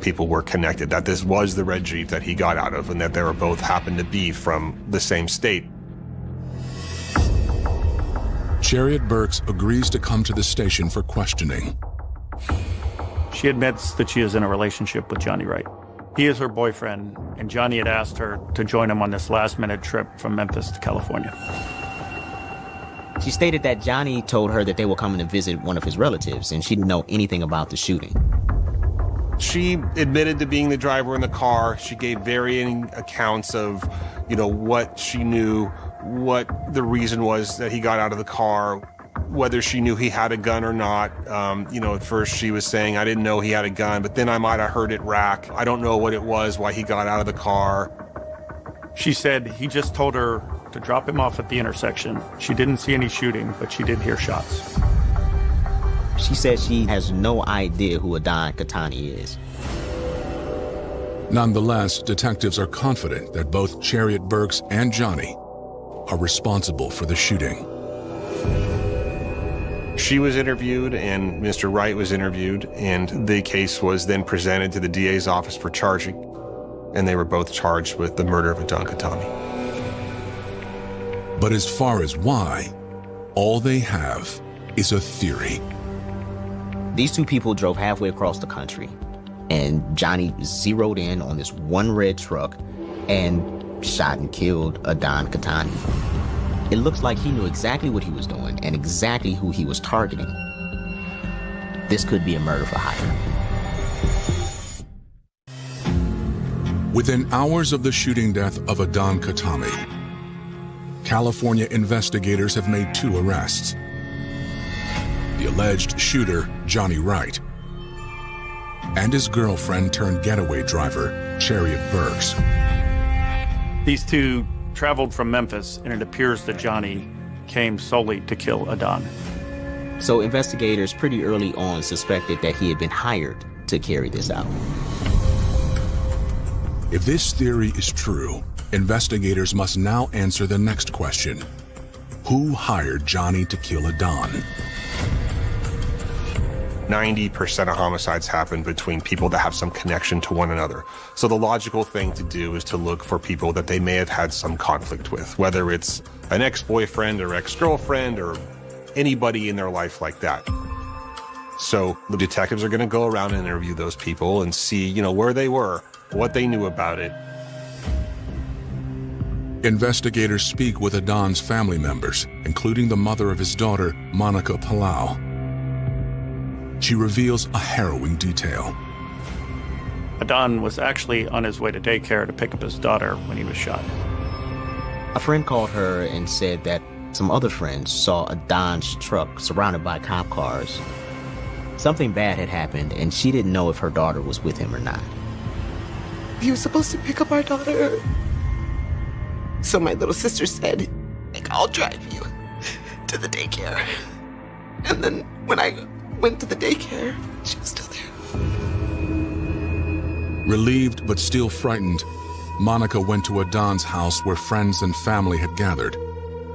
people were connected, that this was the red Jeep that he got out of and that they were both happened to be from the same state. Chariot Burks agrees to come to the station for questioning. She admits that she is in a relationship with Johnny Wright. He is her boyfriend, and Johnny had asked her to join him on this last-minute trip from Memphis to California. She stated that Johnny told her that they were coming to visit one of his relatives, and she didn't know anything about the shooting. She admitted to being the driver in the car. She gave varying accounts of, you know, what she knew, what the reason was that he got out of the car, whether she knew he had a gun or not. At first she was saying, I didn't know he had a gun, but then I might have heard it rack. I don't know what it was, why he got out of the car. She said he just told her to drop him off at the intersection. She didn't see any shooting, but she did hear shots. She said she has no idea who Adon Khatani is. Nonetheless, detectives are confident that both Chariot Burks and Johnny are responsible for the shooting. She was interviewed and Mr. Wright was interviewed, and the case was then presented to the DA's office for charging, and they were both charged with the murder of Adon Khatani. But as far as why, all they have is a theory. These two people drove halfway across the country, and Johnny zeroed in on this one red truck and shot and killed Adon Khatani. It looks like he knew exactly what he was doing and exactly who he was targeting. This could be a murder for hire. Within hours of the shooting death of Adon Khatami, California investigators have made 2 arrests. The alleged shooter, Johnny Wright, and his girlfriend turned getaway driver, Chariot Burks. These two traveled from Memphis, and it appears that Johnny came solely to kill Adon. So investigators pretty early on suspected that he had been hired to carry this out. If this theory is true, investigators must now answer the next question. Who hired Johnny to kill Adon? 90% of homicides happen between people that have some connection to one another. So the logical thing to do is to look for people that they may have had some conflict with, whether it's an ex-boyfriend or ex-girlfriend or anybody in their life like that. So the detectives are going to go around and interview those people and see, where they were, what they knew about it. Investigators speak with Adon's family members, including the mother of his daughter, Monica Palau. She reveals a harrowing detail. Adon was actually on his way to daycare to pick up his daughter when he was shot. A friend called her and said that some other friends saw Adon's truck surrounded by cop cars. Something bad had happened, and she didn't know if her daughter was with him or not. He was supposed to pick up our daughter. So my little sister said, I'll drive you to the daycare. And then when I went to the daycare, she was still there. Relieved but still frightened, Monica went to Adon's house where friends and family had gathered,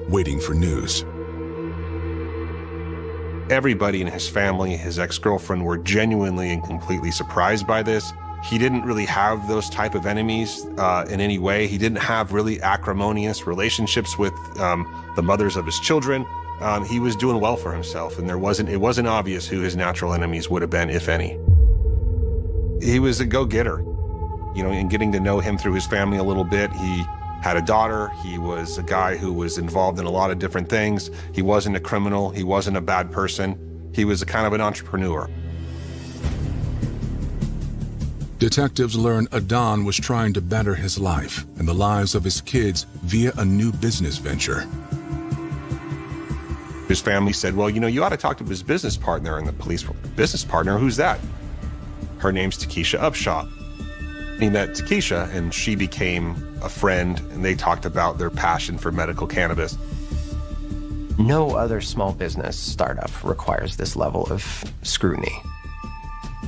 waiting for news. Everybody in his family, his ex-girlfriend, were genuinely and completely surprised by this. He didn't really have those type of enemies in any way. He didn't have really acrimonious relationships with the mothers of his children. He was doing well for himself, and it wasn't obvious who his natural enemies would have been, if any. He was a go-getter, and getting to know him through his family a little bit. He had a daughter. He was a guy who was involved in a lot of different things. He wasn't a criminal. He wasn't a bad person. He was a kind of an entrepreneur. Detectives learn Adon was trying to better his life and the lives of his kids via a new business venture. His family said, well, you ought to talk to his business partner. And the police were, business partner? Who's that? Her name's Takesha Upshaw. He met Takesha, and she became a friend, and they talked about their passion for medical cannabis. No other small business startup requires this level of scrutiny.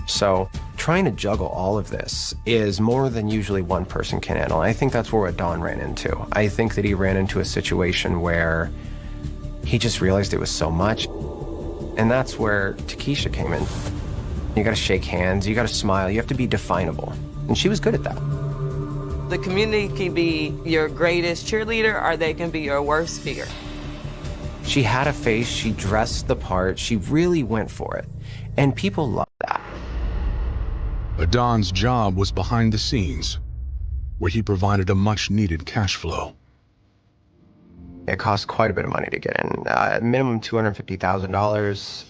So trying to juggle all of this is more than usually one person can handle. I think that's where Adon ran into. I think that he ran into a situation where he just realized it was so much. And that's where Takesha came in. You gotta shake hands, you gotta smile, you have to be definable. And she was good at that. The community can be your greatest cheerleader, or they can be your worst fear. She had a face, she dressed the part, she really went for it. And people loved that. Adon's job was behind the scenes, where he provided a much-needed cash flow. It cost quite a bit of money to get in. Minimum $250,000.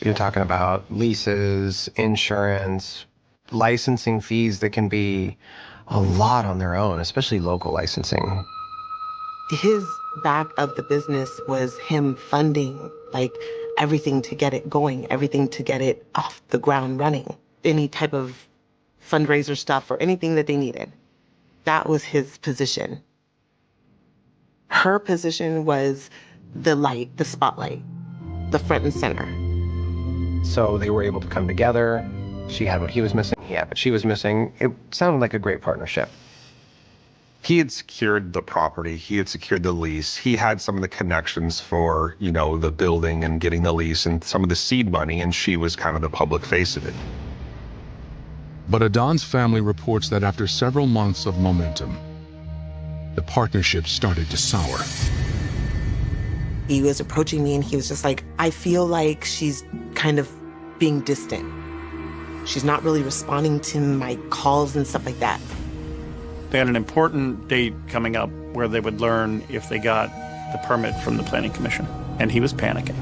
You're talking about leases, insurance, licensing fees that can be a lot on their own, especially local licensing. His back of the business was him funding like everything to get it going, everything to get it off the ground running, any type of fundraiser stuff or anything that they needed. That was his position. Her position was the light, the spotlight, the front and center. So they were able to come together. She had what he was missing, he had what she was missing. It sounded like a great partnership. He had secured the property. He had secured the lease. He had some of the connections for, you know, the building and getting the lease and some of the seed money, and she was kind of the public face of it. But Adon's family reports that after several months of momentum, the partnership started to sour. He was approaching me and he was just like, I feel like she's kind of being distant. She's not really responding to my calls and stuff like that. They had an important date coming up where they would learn if they got the permit from the Planning Commission, and he was panicking.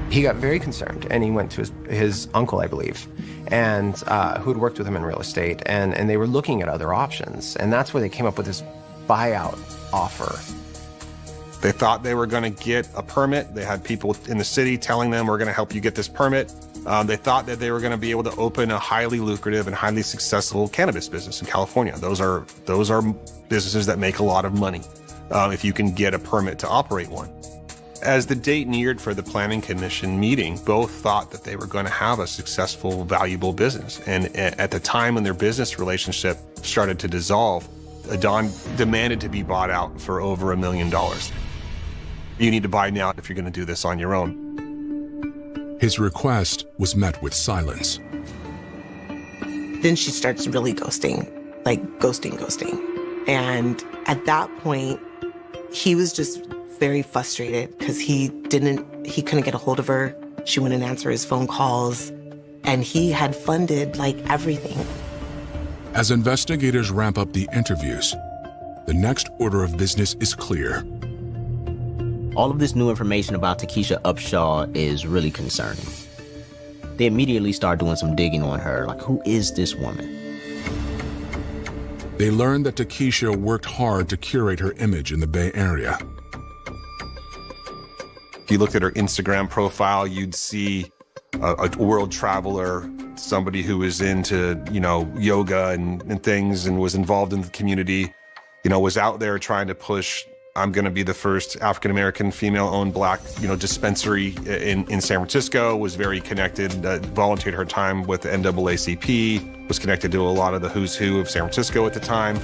He got very concerned, and he went to his uncle, I believe, and who had worked with him in real estate, and they were looking at other options, and that's where they came up with this buyout offer. They thought they were going to get a permit. They had people in the city telling them, we're going to help you get this permit. They thought that they were going to be able to open a highly lucrative and highly successful cannabis business in California. Those are businesses that make a lot of money if you can get a permit to operate one. As the date neared for the Planning Commission meeting, both thought that they were going to have a successful, valuable business. And at the time when their business relationship started to dissolve, Adon demanded to be bought out for over $1 million. You need to buy now if you're going to do this on your own. His request was met with silence. Then she starts really ghosting, like ghosting. And at that point, he was just very frustrated because he couldn't get a hold of her. She wouldn't answer his phone calls. And he had funded like everything. As investigators ramp up the interviews, the next order of business is clear. All of this new information about Takesha Upshaw is really concerning. They immediately start doing some digging on her, like, who is this woman? They learn that Takesha worked hard to curate her image in the Bay Area. If you looked at her Instagram profile, you'd see a world traveler, somebody who was into, yoga and things and was involved in the community, was out there trying to push, I'm going to be the first African-American female-owned Black, dispensary in San Francisco, was very connected, volunteered her time with the NAACP, was connected to a lot of the who's who of San Francisco at the time.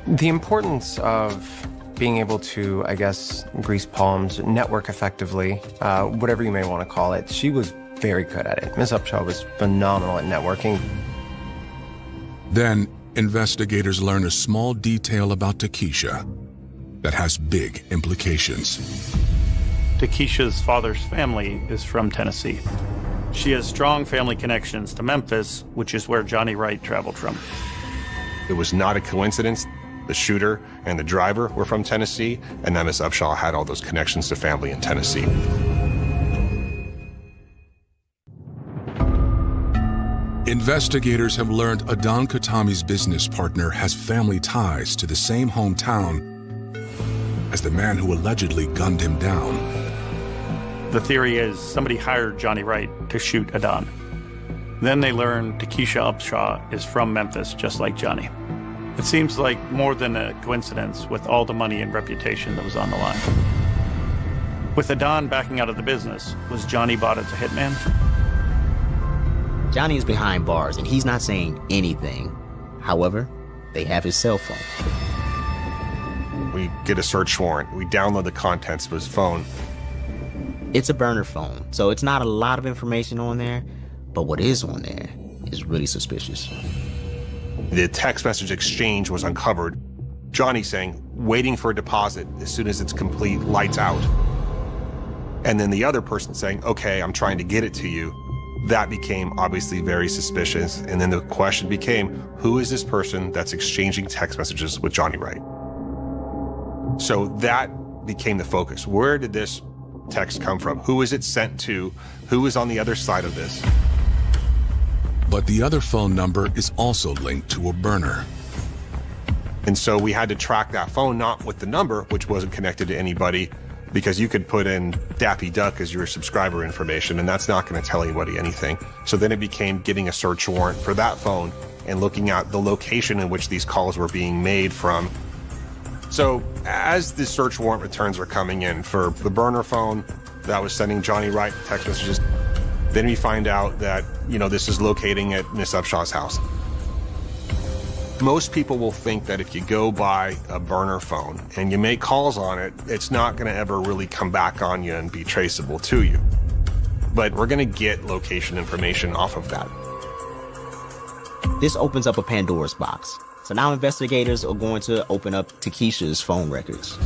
The importance of being able to, I guess, grease palms, network effectively, whatever you may want to call it, she was very good at it. Ms. Upshaw was phenomenal at networking. Then, investigators learn a small detail about Takesha that has big implications. Takesha's father's family is from Tennessee. She has strong family connections to Memphis, which is where Johnny Wright traveled from. It was not a coincidence. The shooter and the driver were from Tennessee, and that Ms. Upshaw had all those connections to family in Tennessee. Investigators have learned Adon Khatami's business partner has family ties to the same hometown as the man who allegedly gunned him down. The theory is somebody hired Johnny Wright to shoot Adon. Then they learn Takesha Upshaw is from Memphis, just like Johnny. It seems like more than a coincidence with all the money and reputation that was on the line. With Adon backing out of the business, was Johnny bought as a hitman? Johnny is behind bars and he's not saying anything. However, they have his cell phone. We get a search warrant. We download the contents of his phone. It's a burner phone, so it's not a lot of information on there, but what is on there is really suspicious. The text message exchange was uncovered. Johnny saying, waiting for a deposit as soon as it's complete, lights out. And then the other person saying, okay, I'm trying to get it to you. That became obviously very suspicious. And then the question became, who is this person that's exchanging text messages with Johnny Wright? So that became the focus. Where did this text come from? Who is it sent to? Who is on the other side of this? But the other phone number is also linked to a burner. And so we had to track that phone, not with the number, which wasn't connected to anybody, because you could put in Daffy Duck as your subscriber information, and that's not going to tell anybody anything. So then it became getting a search warrant for that phone and looking at the location in which these calls were being made from. So as the search warrant returns were coming in for the burner phone that was sending Johnny Wright text messages, then we find out that, this is locating at Miss Upshaw's house. Most people will think that if you go buy a burner phone and you make calls on it, it's not going to ever really come back on you and be traceable to you. But we're going to get location information off of that. This opens up a Pandora's box. So now investigators are going to open up Takesha's phone records.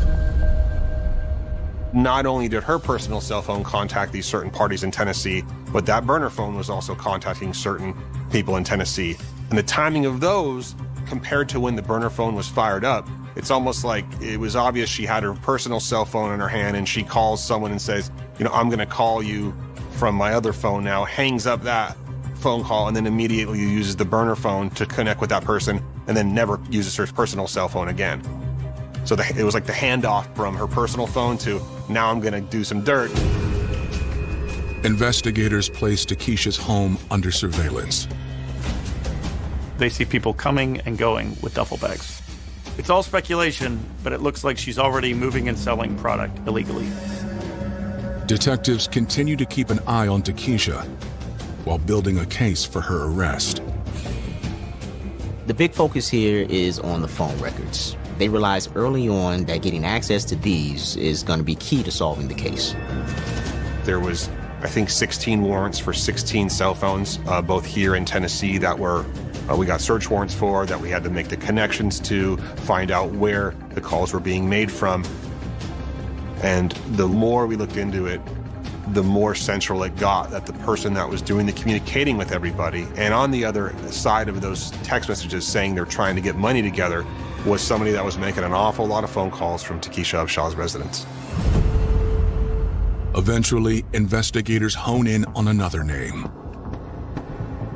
Not only did her personal cell phone contact these certain parties in Tennessee, but that burner phone was also contacting certain people in Tennessee. And the timing of those, compared to when the burner phone was fired up, it's almost like it was obvious she had her personal cell phone in her hand and she calls someone and says, I'm going to call you from my other phone now, hangs up that phone call, and then immediately uses the burner phone to connect with that person and then never uses her personal cell phone again. So it was like the handoff from her personal phone to, now I'm going to do some dirt. Investigators placed Takesha's home under surveillance. They see people coming and going with duffel bags. It's all speculation, but it looks like she's already moving and selling product illegally. Detectives continue to keep an eye on Takesha while building a case for her arrest. The big focus here is on the phone records. They realized early on that getting access to these is going to be key to solving the case. There was, I think, 16 warrants for 16 cell phones, both here in Tennessee that were we got search warrants for, that we had to make the connections to find out where the calls were being made from. And the more we looked into it, the more central it got that the person that was doing the communicating with everybody, and on the other side of those text messages saying they're trying to get money together, was somebody that was making an awful lot of phone calls from Takesha Upshaw's residence. Eventually, investigators hone in on another name.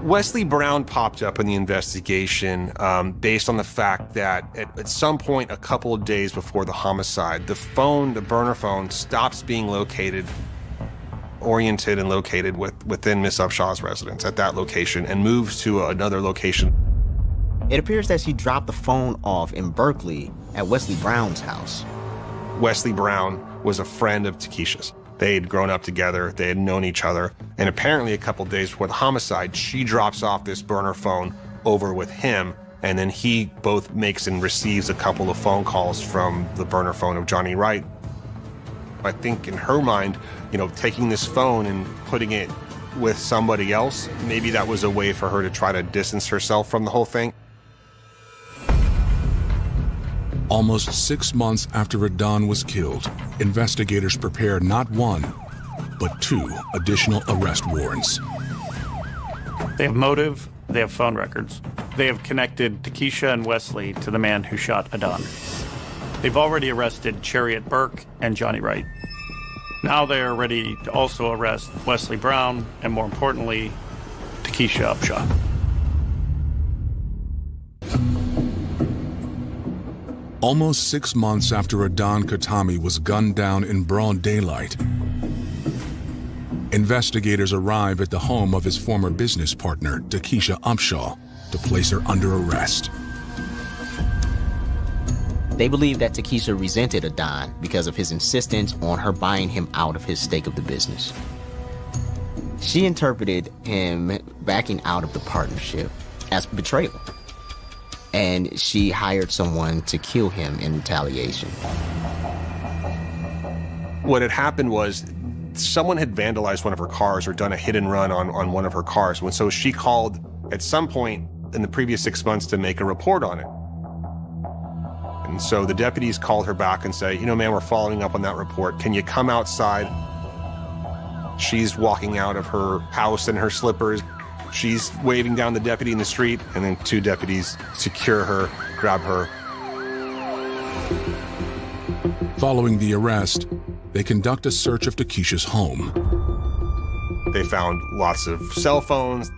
Wesley Brown popped up in the investigation based on the fact that at some point a couple of days before the homicide, the burner phone, stops being oriented and located within Miss Upshaw's residence at that location and moves to another location. It appears that she dropped the phone off in Berkeley at Wesley Brown's house. Wesley Brown was a friend of Takesha's. They had grown up together, they had known each other, and apparently a couple days before the homicide, she drops off this burner phone over with him, and then he both makes and receives a couple of phone calls from the burner phone of Johnny Wright. I think in her mind, taking this phone and putting it with somebody else, maybe that was a way for her to try to distance herself from the whole thing. Almost 6 months after Adon was killed, investigators prepared not one, but 2 additional arrest warrants. They have motive, they have phone records. They have connected Takesha and Wesley to the man who shot Adon. They've already arrested Chariot Burke and Johnny Wright. Now they are ready to also arrest Wesley Brown and, more importantly, Takesha Upshaw. Almost 6 months after Adon Khatami was gunned down in broad daylight, investigators arrive at the home of his former business partner, Takesha Upshaw, to place her under arrest. They believe that Takesha resented Adon because of his insistence on her buying him out of his stake of the business. She interpreted him backing out of the partnership as betrayal, and she hired someone to kill him in retaliation. What had happened was someone had vandalized one of her cars or done a hit and run on one of her cars. And so she called at some point in the previous 6 months to make a report on it. And so the deputies called her back and say, ma'am, we're following up on that report. Can you come outside? She's walking out of her house in her slippers. She's waving down the deputy in the street, and then 2 deputies secure her, grab her. Following the arrest, they conduct a search of Takesha's home. They found lots of cell phones.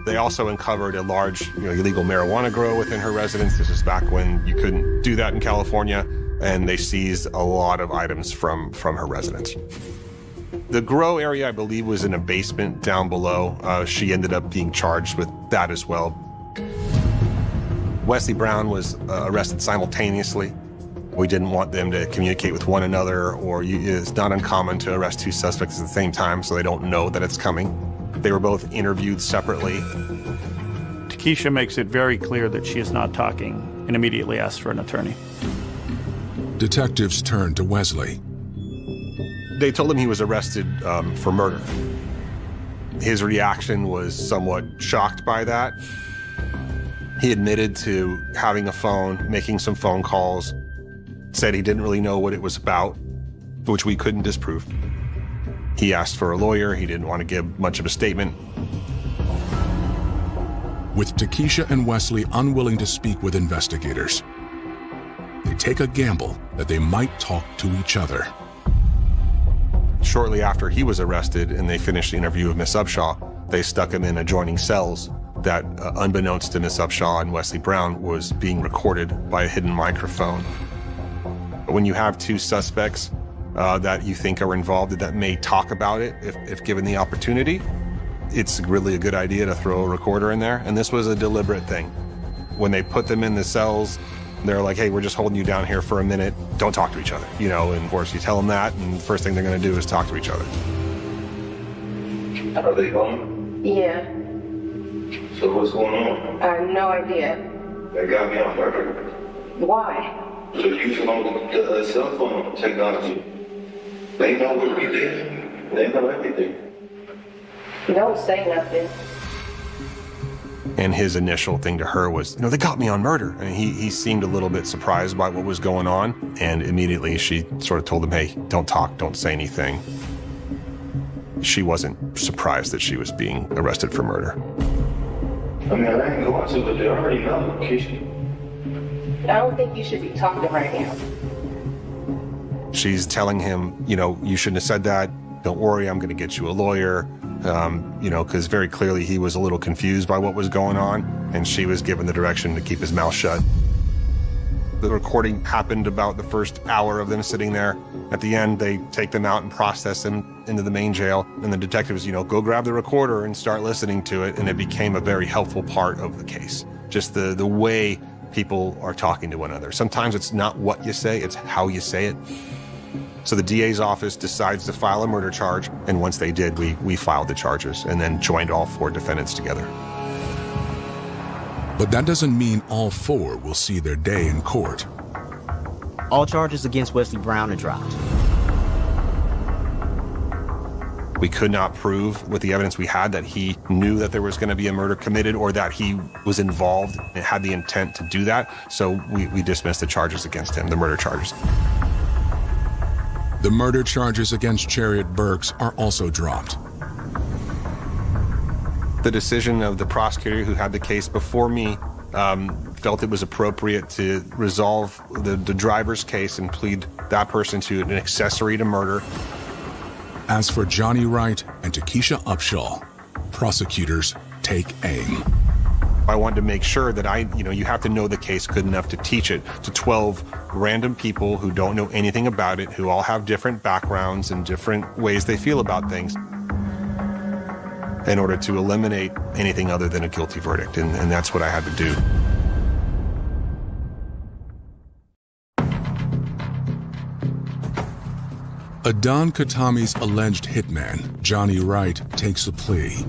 They also uncovered a large, illegal marijuana grow within her residence. This is back when you couldn't do that in California. and they seized a lot of items from her residence. The grow area, I believe, was in a basement down below. She ended up being charged with that as well. Wesley Brown was arrested simultaneously. We didn't want them to communicate with one another, or it's not uncommon to arrest two suspects at the same time so they don't know that it's coming. They were both interviewed separately. Takesha makes it very clear that she is not talking and immediately asks for an attorney. Detectives turned to Wesley. They told him he was arrested for murder. His reaction was somewhat shocked by that. He admitted to having a phone, making some phone calls, said he didn't really know what it was about, which we couldn't disprove. He asked for a lawyer. He didn't want to give much of a statement. With Takesha and Wesley unwilling to speak with investigators, they take a gamble that they might talk to each other. Shortly after he was arrested and they finished the interview with Miss Upshaw, they stuck him in adjoining cells that, unbeknownst to Miss Upshaw and Wesley Brown, was being recorded by a hidden microphone. When you have two suspects that you think are involved that may talk about it if given the opportunity, it's really a good idea to throw a recorder in there. And this was a deliberate thing. When they put them in the cells, they're like, hey, we're just holding you down here for a minute. Don't talk to each other. You know, and of course you tell them that, and the first thing they're going to do is talk to each other. Are they home? Yeah. So what's going on? I have no idea. They got me on murder. Why? So using the cell phone technology, they know what we did. They know everything. Don't say nothing. And his initial thing to her was, they got me on murder. And he seemed a little bit surprised by what was going on. And immediately she sort of told him, hey, don't talk, don't say anything. She wasn't surprised that she was being arrested for murder. I mean, I ain't going to, but they already know, Keisha. I don't think you should be talking right now. She's telling him, you shouldn't have said that. Don't worry, I'm going to get you a lawyer. Because very clearly he was a little confused by what was going on, and she was given the direction to keep his mouth shut. The recording happened about the first hour of them sitting there. At the end, they take them out and process them into the main jail, and the detectives, go grab the recorder and start listening to it, and it became a very helpful part of the case. Just the way people are talking to one another. Sometimes it's not what you say, it's how you say it. So the DA's office decides to file a murder charge, and once they did, we filed the charges and then joined all four defendants together. But that doesn't mean all four will see their day in court. All charges against Wesley Brown are dropped. We could not prove with the evidence we had that he knew that there was going to be a murder committed or that he was involved and had the intent to do that, so we dismissed the charges against him, the murder charges. The murder charges against Chariot Burks are also dropped. The decision of the prosecutor who had the case before me felt it was appropriate to resolve the driver's case and plead that person to an accessory to murder. As for Johnny Wright and Takesha Upshaw, prosecutors take aim. I wanted to make sure that you have to know the case good enough to teach it to 12 random people who don't know anything about it, who all have different backgrounds and different ways they feel about things, in order to eliminate anything other than a guilty verdict, and that's what I had to do. Adan Khatami's alleged hitman, Johnny Wright, takes a plea.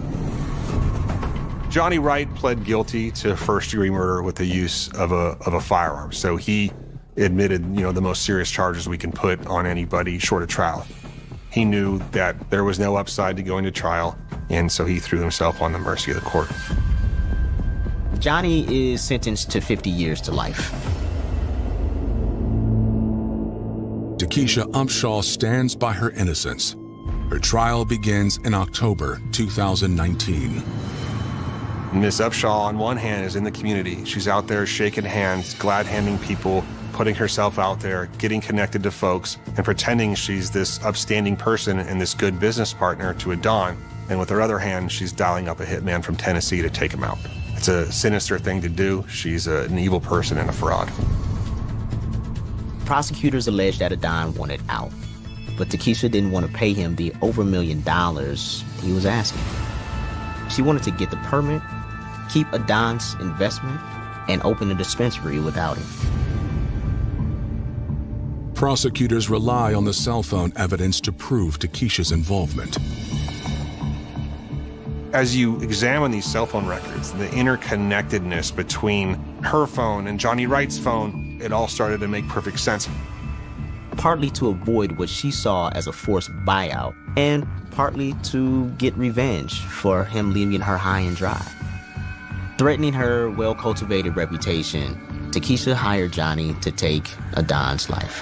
Johnny Wright pled guilty to first-degree murder with the use of a firearm. So he admitted, the most serious charges we can put on anybody short of trial. He knew that there was no upside to going to trial, and so he threw himself on the mercy of the court. Johnny is sentenced to 50 years to life. Takesha Upshaw stands by her innocence. Her trial begins in October 2019. Miss Upshaw, on one hand, is in the community. She's out there shaking hands, glad-handing people, putting herself out there, getting connected to folks, and pretending she's this upstanding person and this good business partner to Adan. And with her other hand, she's dialing up a hitman from Tennessee to take him out. It's a sinister thing to do. She's an evil person and a fraud. Prosecutors alleged that Adon wanted out, but Takesha didn't want to pay him the over $1 million he was asking. She wanted to get the permit, keep Adon's investment, and open a dispensary without him. Prosecutors rely on the cell phone evidence to prove Takesha's involvement. As you examine these cell phone records, the interconnectedness between her phone and Johnny Wright's phone, it all started to make perfect sense. Partly to avoid what she saw as a forced buyout, and partly to get revenge for him leaving her high and dry. Threatening her well-cultivated reputation, Takesha hired Johnny to take Adon's life.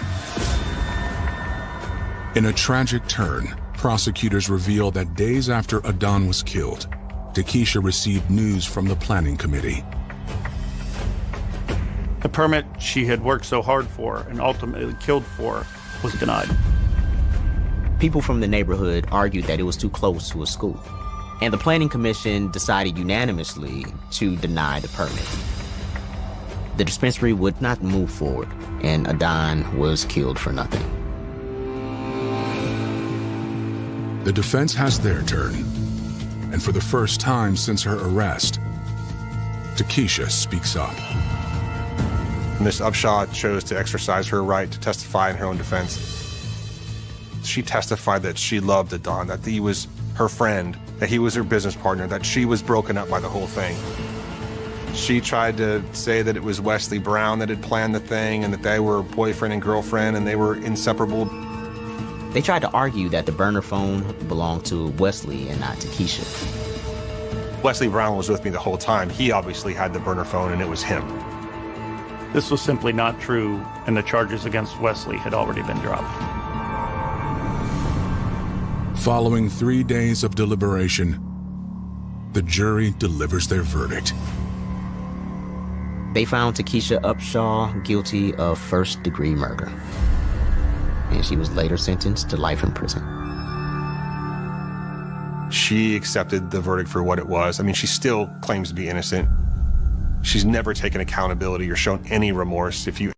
In a tragic turn, prosecutors reveal that days after Adon was killed, Takesha received news from the planning committee. The permit she had worked so hard for and ultimately killed for was denied. People from the neighborhood argued that it was too close to a school, and the planning commission decided unanimously to deny the permit. The dispensary would not move forward, and Adon was killed for nothing. The defense has their turn, and for the first time since her arrest, Takesha speaks up. Ms. Upshaw chose to exercise her right to testify in her own defense. She testified that she loved Adon, that he was her friend, that he was her business partner, that she was broken up by the whole thing. She tried to say that it was Wesley Brown that had planned the thing and that they were boyfriend and girlfriend and they were inseparable. They tried to argue that the burner phone belonged to Wesley and not Takesha. Wesley Brown was with me the whole time. He obviously had the burner phone and it was him. This was simply not true, and the charges against Wesley had already been dropped. Following 3 days of deliberation, the jury delivers their verdict. They found Takesha Upshaw guilty of first-degree murder, and she was later sentenced to life in prison. She accepted the verdict for what it was. I mean, she still claims to be innocent. She's never taken accountability or shown any remorse. If you